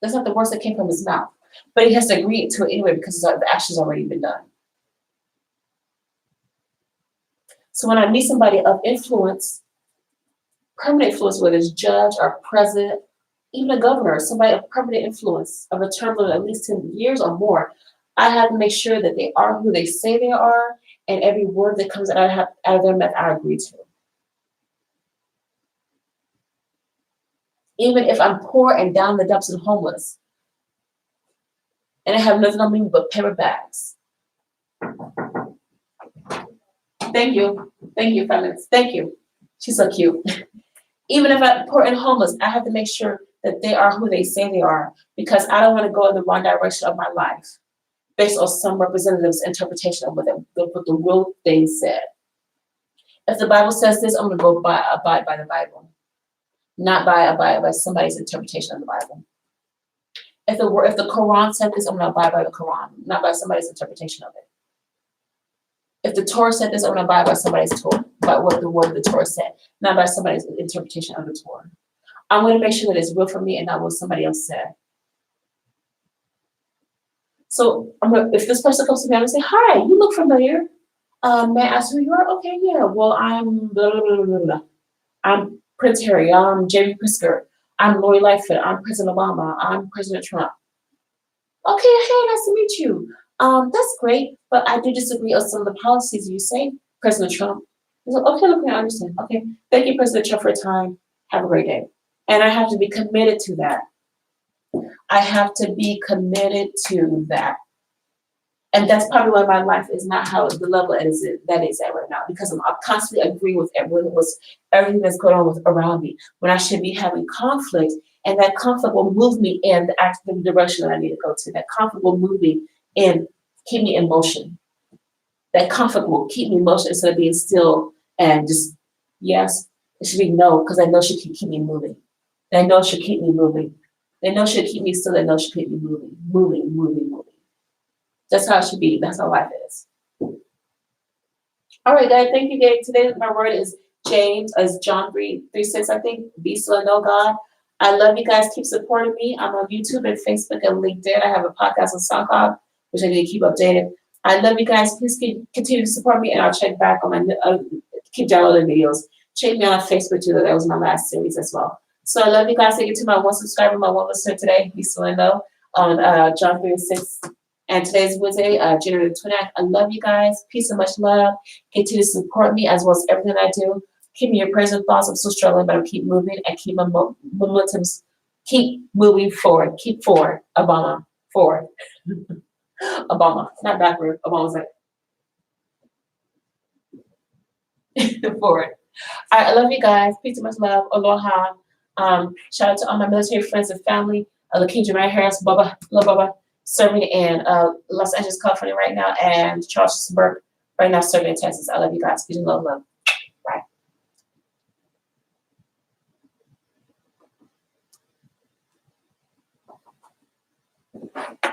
[SPEAKER 1] That's not the words that came from his mouth. But he has to agree to it anyway because the action's already been done. So when I meet somebody of influence, permanent influence, whether it's judge or president, even a governor, somebody of permanent influence of a term of at least 10 years or more, I have to make sure that they are who they say they are, and every word that comes out of their mouth, I agree to. Even if I'm poor and down in the dumps and homeless, and I have nothing on me but paper bags. Thank you, feminists. Thank you. She's so cute. Even if I'm poor and homeless, I have to make sure that they are who they say they are, because I don't want to go in the wrong direction of my life based on some representative's interpretation of what the real thing said. If the Bible says this, I'm going to go abide by the Bible, not abide by somebody's interpretation of the Bible. If the Quran said this, I'm going to abide by the Quran, not by somebody's interpretation of it. If the Torah said this, I'm going to abide by somebody's Torah, by what the word of the Torah said, not by somebody's interpretation of the Torah. I'm going to make sure that it's real for me and not what somebody else said. So if this person comes to me, I'm going to say, hi, you look familiar. May I ask who you are? Okay, yeah. Well, I'm blah, blah, blah, blah, blah. I'm Prince Harry. I'm J.B. Pritzker. I'm Lori Lightfoot. I'm President Obama. I'm President Trump. Okay, hey, nice to meet you. That's great, but I do disagree on some of the policies you say, President Trump. He's like, okay, look, I understand. Okay, thank you, President Trump, for your time. Have a great day. And I have to be committed to that. I have to be committed to that. And that's probably why my life is not how the level that is at right now, because I'm constantly agreeing with everything that's going on around me, when I should be having conflict, and that conflict will move me in the direction that I need to go to. That conflict will move me in, keep me in motion. That conflict will keep me in motion instead of being still and just, yes, it should be no, because I know she can keep me moving. I know she'll keep me moving. They know she'll keep me still. They know she'll keep me moving. That's how it should be. That's how life is. All right, guys. Thank you, Gabe. Today, my word is James, as John 3:6, I think. Be still and know God. I love you guys. Keep supporting me. I'm on YouTube and Facebook and LinkedIn. I have a podcast on SoundCloud, which I need to keep updated. I love you guys. Please continue to support me, and I'll check back on my keep downloading videos. Check me out on Facebook too. That was my last series as well. So I love you guys. Thank you to my one subscriber, my one listener today. Be still and know on John 3:6. And today's Wednesday, January 29th. I love you guys. Peace and much love. Continue to support me as well as everything I do. Keep me your prayers and thoughts. I'm still struggling, but I'll keep moving and keep my momentum. Keep moving forward. Keep forward. Obama. Forward. Obama. Not backward. Obama's like forward. All right, I love you guys. Peace and much love. Aloha. Shout out to all my military friends and family. Lakeem Jermaine Harris, Bubba, love Bubba, serving in Los Angeles, California right now, and Charleston right now serving in Texas. I love you guys. Peace and love. Bye.